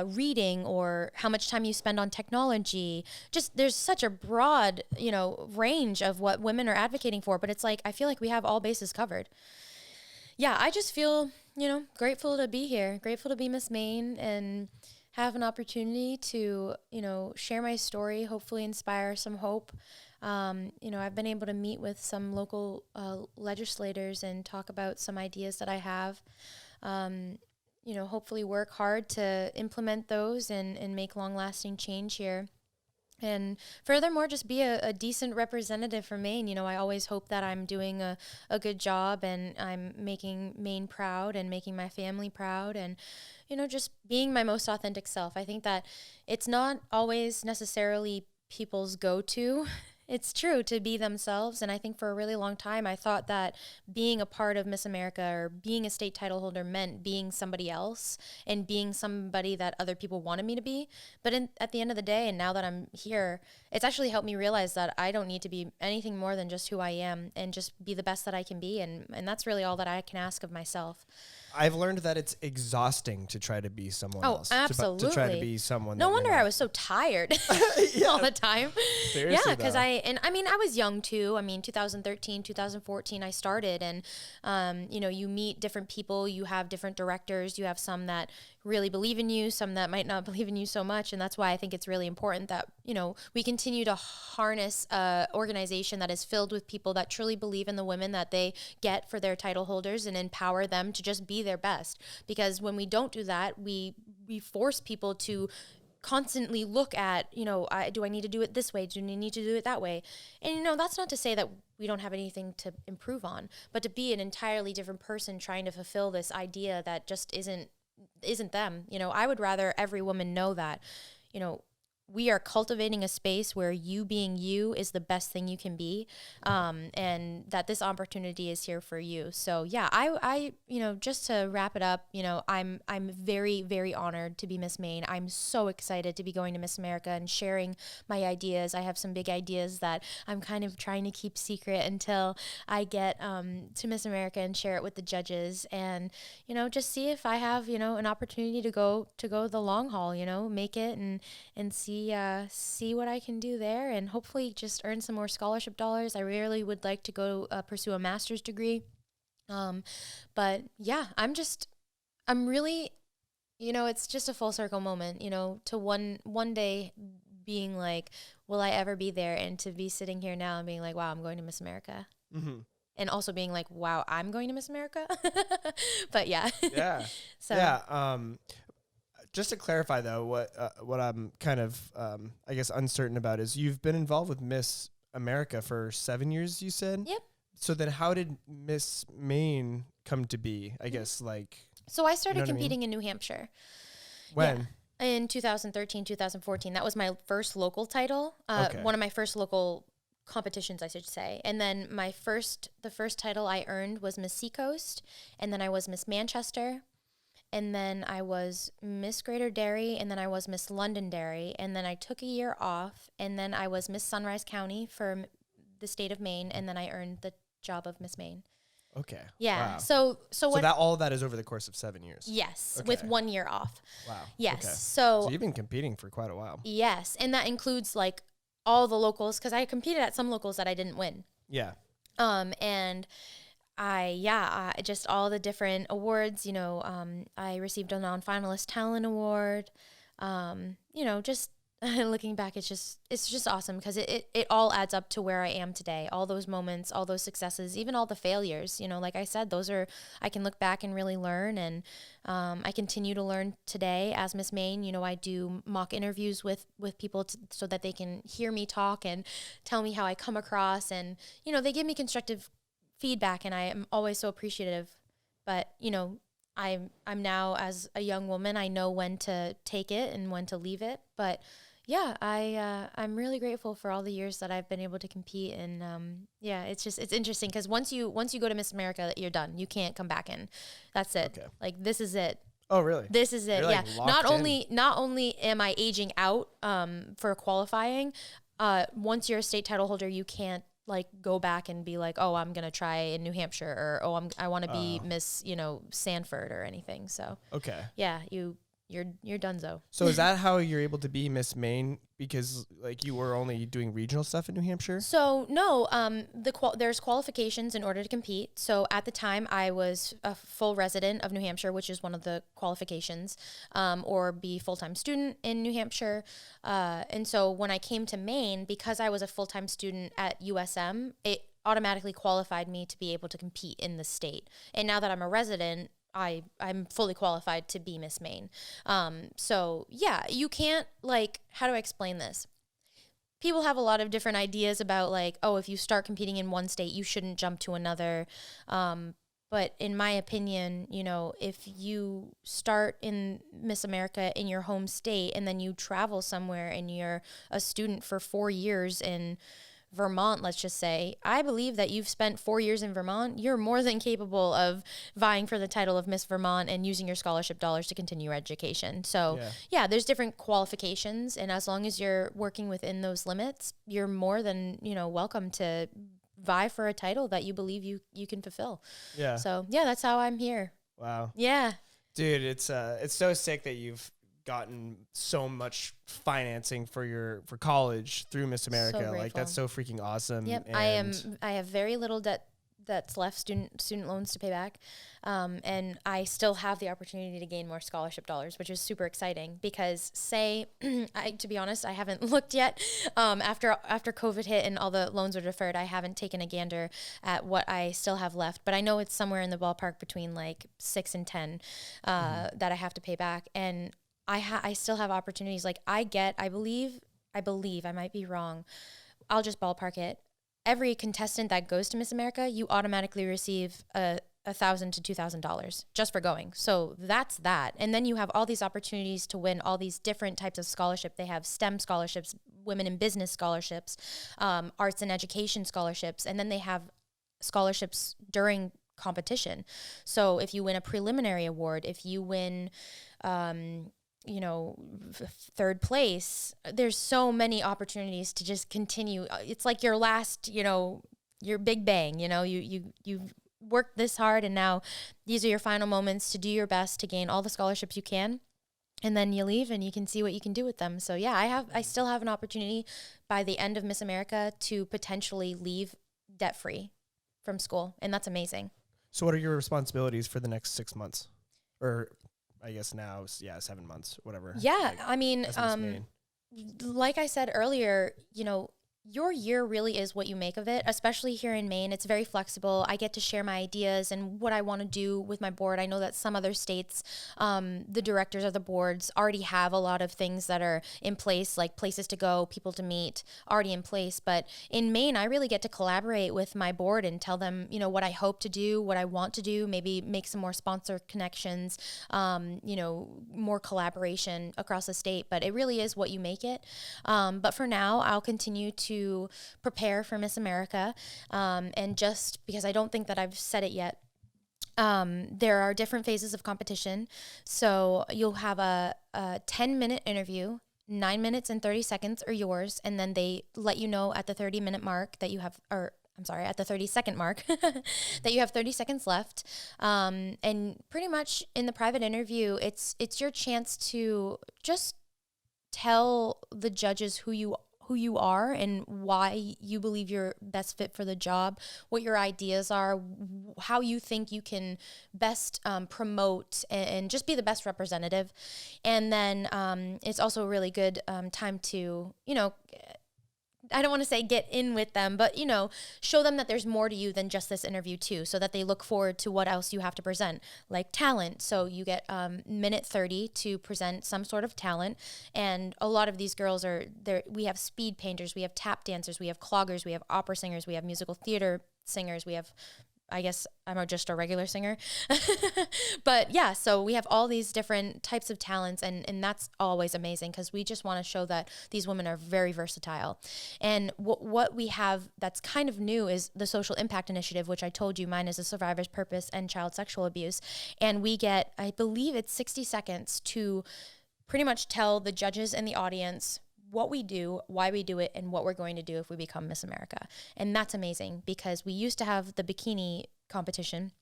reading, or how much time you spend on technology. Just there's such a broad, range of what women are advocating for, but it's like, I feel like we have all bases covered. Yeah, I just feel, grateful to be here, grateful to be Miss Maine and have an opportunity to, share my story, hopefully inspire some hope. I've been able to meet with some local legislators and talk about some ideas that I have. Hopefully work hard to implement those and make long-lasting change here. And furthermore, just be a decent representative for Maine. I always hope that I'm doing a good job and I'm making Maine proud and making my family proud and, just being my most authentic self. I think that it's not always necessarily people's go-to. It's true to be themselves. And I think for a really long time, I thought that being a part of Miss America or being a state title holder meant being somebody else and being somebody that other people wanted me to be. But at the end of the day, and now that I'm here, it's actually helped me realize that I don't need to be anything more than just who I am and just be the best that I can be. And that's really all that I can ask of myself. I've learned that it's exhausting to try to be someone else. Absolutely. To try to be someone. No wonder I was so tired all the time. Seriously, yeah, because I was young too. 2013, 2014, I started, and you meet different people. You have different directors. You have some that really believe in you, some that might not believe in you so much, and that's why I think it's really important that we continue to harness a organization that is filled with people that truly believe in the women that they get for their title holders and empower them to just be their best. Because when we don't do that, we force people to constantly look at, do I need to do it this way? Do I need to do it that way? And, that's not to say that we don't have anything to improve on, but to be an entirely different person trying to fulfill this idea that just isn't them. I would rather every woman know that, we are cultivating a space where you being you is the best thing you can be, and that this opportunity is here for you. So yeah, I just to wrap it up, I'm very, very honored to be Miss Maine. I'm so excited to be going to Miss America and sharing my ideas. I have some big ideas that I'm kind of trying to keep secret until I get to Miss America and share it with the judges, and just see if I have an opportunity to go the long haul, make it and see what I can do there, and hopefully just earn some more scholarship dollars. I really would like to go pursue a master's degree. But yeah, I'm really, it's just a full circle moment, to one day being like, will I ever be there? And to be sitting here now and being like, wow, I'm going to Miss America. Mm-hmm. And also being like, wow, I'm going to Miss America. But yeah. Yeah. So yeah. Just to clarify, though, what I'm kind of, I guess, uncertain about is you've been involved with Miss America for 7 years, you said? Yep. So then how did Miss Maine come to be, I guess, like... So I started competing in New Hampshire. When? Yeah. In 2013, 2014. That was my first local title. One of my first local competitions, I should say. And then the first title I earned was Miss Seacoast, and then I was Miss Manchester. And then I was Miss Greater Derry, and then I was Miss Londonderry, and then I took a year off, and then I was Miss Sunrise County for the state of Maine, and then I earned the job of Miss Maine. Okay. Yeah. Wow. So that all of that is over the course of 7 years. Yes, okay. With 1 year off. Wow. Yes. Okay. So you've been competing for quite a while. Yes, and that includes like all the locals, because I competed at some locals that I didn't win. Yeah. And I just all the different awards, I received a non-finalist talent award, just looking back, it's just awesome because it all adds up to where I am today. All those moments, all those successes, even all the failures, like I said, I can look back and really learn. And I continue to learn today as Miss Maine. I do mock interviews with people so that they can hear me talk and tell me how I come across. And, they give me constructive feedback, and I am always so appreciative. But, I'm now, as a young woman, I know when to take it and when to leave it. But yeah, I'm really grateful for all the years that I've been able to compete. And it's interesting because once you go to Miss America, you're done. You can't come back in. That's it. Okay. Like, this is it. Oh, really? This is it. You're yeah. Like not only am I aging out for qualifying, once you're a state title holder, you can't like go back and be like, oh, I'm going to try in New Hampshire, or, oh, I want to be Miss, Sanford or anything. So, okay. Yeah, you're donezo. So is that how you're able to be Miss Maine? Because like you were only doing regional stuff in New Hampshire? So no, there's qualifications in order to compete. So at the time I was a full resident of New Hampshire, which is one of the qualifications, or be full-time student in New Hampshire. And so when I came to Maine, because I was a full-time student at USM, it automatically qualified me to be able to compete in the state. And now that I'm a resident, I'm fully qualified to be Miss Maine. So yeah, you can't, like, how do I explain this? People have a lot of different ideas about like, oh, if you start competing in one state, you shouldn't jump to another. But in my opinion, if you start in Miss America in your home state and then you travel somewhere and you're a student for 4 years in Vermont, let's just say, I believe that you've spent 4 years in Vermont. You're more than capable of vying for the title of Miss Vermont and using your scholarship dollars to continue your education. So yeah, there's different qualifications. And as long as you're working within those limits, you're more than, welcome to vie for a title that you believe you can fulfill. Yeah. So yeah, that's how I'm here. Wow. Yeah. Dude, it's so sick that you've gotten so much financing for college through Miss America. So like that's so freaking awesome. Yep. I have very little debt that's left, student loans to pay back. And I still have the opportunity to gain more scholarship dollars, which is super exciting because to be honest, I haven't looked yet. After COVID hit and all the loans are deferred, I haven't taken a gander at what I still have left, but I know it's somewhere in the ballpark between like 6 and 10, that I have to pay back. And I still have opportunities. Like I believe, I might be wrong. I'll just ballpark it. Every contestant that goes to Miss America, you automatically receive $1,000 to $2,000 just for going. So that's that. And then you have all these opportunities to win all these different types of scholarship. They have STEM scholarships, women in business scholarships, arts and education scholarships, and then they have scholarships during competition. So if you win a preliminary award, if you win third place, there's so many opportunities to just continue. It's like your last, your big bang, you've worked this hard and now these are your final moments to do your best to gain all the scholarships you can. And then you leave and you can see what you can do with them. So yeah, I still have an opportunity by the end of Miss America to potentially leave debt free from school. And that's amazing. So what are your responsibilities for the next 6 months? Or I guess now, 7 months, whatever. Yeah, I mean, like I said earlier, your year really is what you make of it, especially here in Maine. It's very flexible. I get to share my ideas and what I want to do with my board. I know that some other states, the directors of the boards already have a lot of things that are in place, like places to go, people to meet, already in place. But in Maine, I really get to collaborate with my board and tell them, what I hope to do, what I want to do, maybe make some more sponsor connections, more collaboration across the state. But it really is what you make it. But for now, I'll continue to prepare for Miss America. And just because I don't think that I've said it yet, there are different phases of competition. So you'll have a 10-minute interview, 9 minutes and 30 seconds are yours. And then they let you know at the 30-minute mark that you have, at the 30-second mark that you have 30 seconds left. And pretty much in the private interview, it's your chance to just tell the judges who you are and why you believe you're best fit for the job, what your ideas are, how you think you can best promote and just be the best representative. And then it's also a really good time to, I don't want to say get in with them, but, show them that there's more to you than just this interview too, so that they look forward to what else you have to present, like talent. So you get minute 30 to present some sort of talent. And a lot of these girls are there. We have speed painters, we have tap dancers, we have cloggers, we have opera singers, we have musical theater singers, we have, I guess I'm just a regular singer. But yeah, so we have all these different types of talents, and that's always amazing because we just want to show that these women are very versatile. And what we have that's kind of new is the Social Impact Initiative, which I told you, mine is the Survivor's Purpose and Child Sexual Abuse. And we get, I believe it's 60 seconds to pretty much tell the judges and the audience what we do, why we do it, and what we're going to do if we become Miss America. And that's amazing because we used to have the bikini competition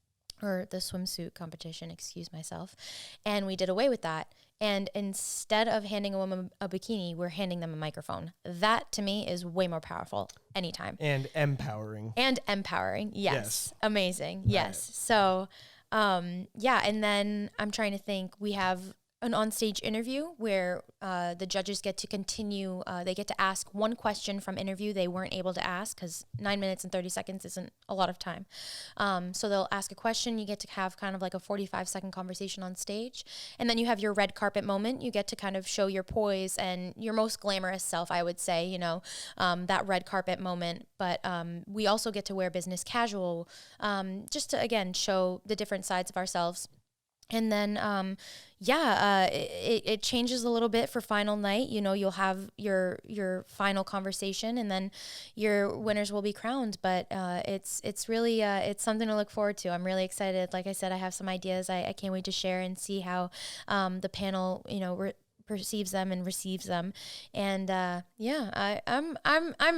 or the swimsuit competition, excuse myself, and we did away with that. And instead of handing a woman a bikini, we're handing them a microphone. That to me is way more powerful anytime. And empowering. Yes. Amazing. Right. Yes. So, yeah. And then I'm trying to think, we have an onstage interview where the judges get to continue. They get to ask one question from interview they weren't able to ask because 9 minutes and 30 seconds isn't a lot of time. So they'll ask a question. You get to have kind of like a 45-second conversation on stage. And then you have your red carpet moment. You get to kind of show your poise and your most glamorous self, I would say, you know, that red carpet moment. But we also get to wear business casual just to, again, show the different sides of ourselves. And then, it changes a little bit for final night. You know, you'll have your final conversation and then your winners will be crowned. But it's really, it's something to look forward to. I'm really excited. Like I said, I have some ideas. I can't wait to share and see how the panel, you know, perceives them and receives them. And I'm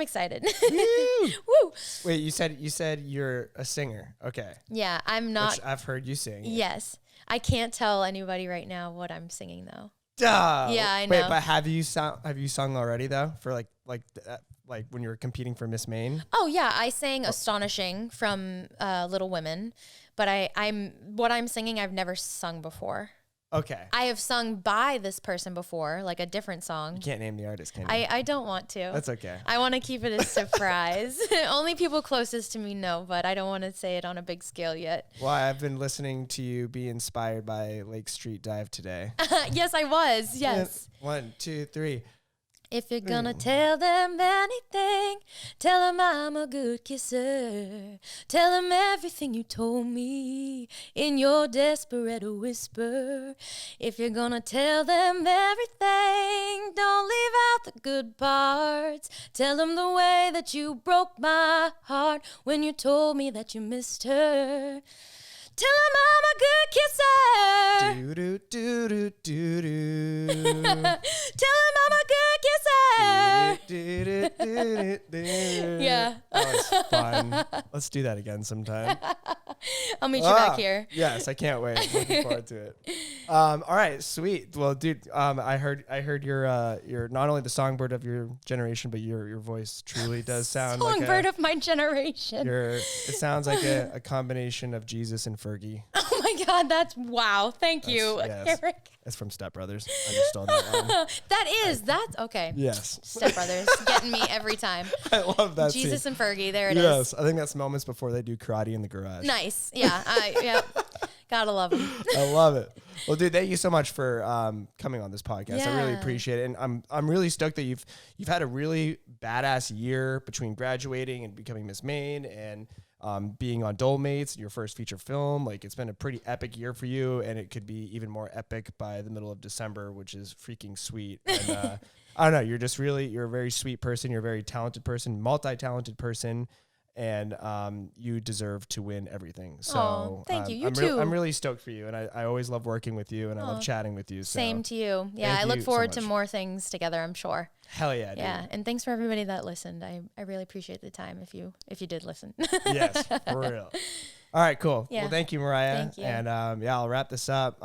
excited. Woo! Wait, you said you're a singer. Okay. Yeah, I'm not. Which I've heard you sing. Yes. I can't tell anybody right now what I'm singing though. Duh. Yeah, I know. Wait, but have you sung already though for like when you were competing for Miss Maine? Oh yeah, I sang "Astonishing" from Little Women, but what I'm singing I've never sung before. Okay. I have sung by this person before, like a different song. You can't name the artist, can you? I don't want to. That's okay. I want to keep it a surprise. Only people closest to me know, but I don't want to say it on a big scale yet. Well, I've been listening to you be inspired by Lake Street Dive today. Yes, I was. Yes. 1, 2, 3. If you're gonna tell them anything, tell them I'm a good kisser. Tell them everything you told me in your desperate whisper. If you're gonna tell them everything, don't leave out the good parts. Tell them the way that you broke my heart when you told me that you missed her. Tell him I'm a good kisser. Do-do-do-do-do-do. Tell him I'm a good kisser. Yeah. That was fun. Let's do that again sometime. I'll meet you back here. Yes, I can't wait. Looking forward to it. All right, sweet. Well, dude, I heard you're not only the songbird of your generation, but your voice truly does sound like songbird of my generation. It sounds like a combination of Jesus and Fergie. Oh my God, wow. Thank you, yes. Eric. It's from Step Brothers. I just stole that one. That's okay. Yes. Step Brothers getting me every time. I love that Jesus scene. and Fergie, there it is. Yes, I think that's moments before they do karate in the garage. Nice. Yeah. Yeah. Gotta love them. I love it. Well, dude, thank you so much for coming on this podcast. Yeah. I really appreciate it, and I'm really stoked that you've had a really badass year between graduating and becoming Miss Maine and being on Dole Mates, your first feature film. Like, it's been a pretty epic year for you, and it could be even more epic by the middle of December, which is freaking sweet. And I don't know, you're a very sweet person. You're a very talented person, multi-talented person. And you deserve to win everything. So thank you. You too. I'm really stoked for you, and I always love working with you, and I love chatting with you. So same to you. Yeah, I look forward to more things together, I'm sure. Hell yeah, dude. Yeah, and thanks for everybody that listened. I really appreciate the time if you did listen. Yes, for real. All right, cool. Yeah. Well, thank you, Mariah. Thank you. And I'll wrap this up.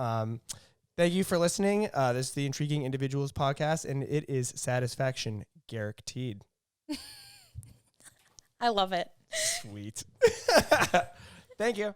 Thank you for listening. This is the Intriguing Individuals podcast, and it is satisfaction guaranteed. I love it. Sweet. Thank you.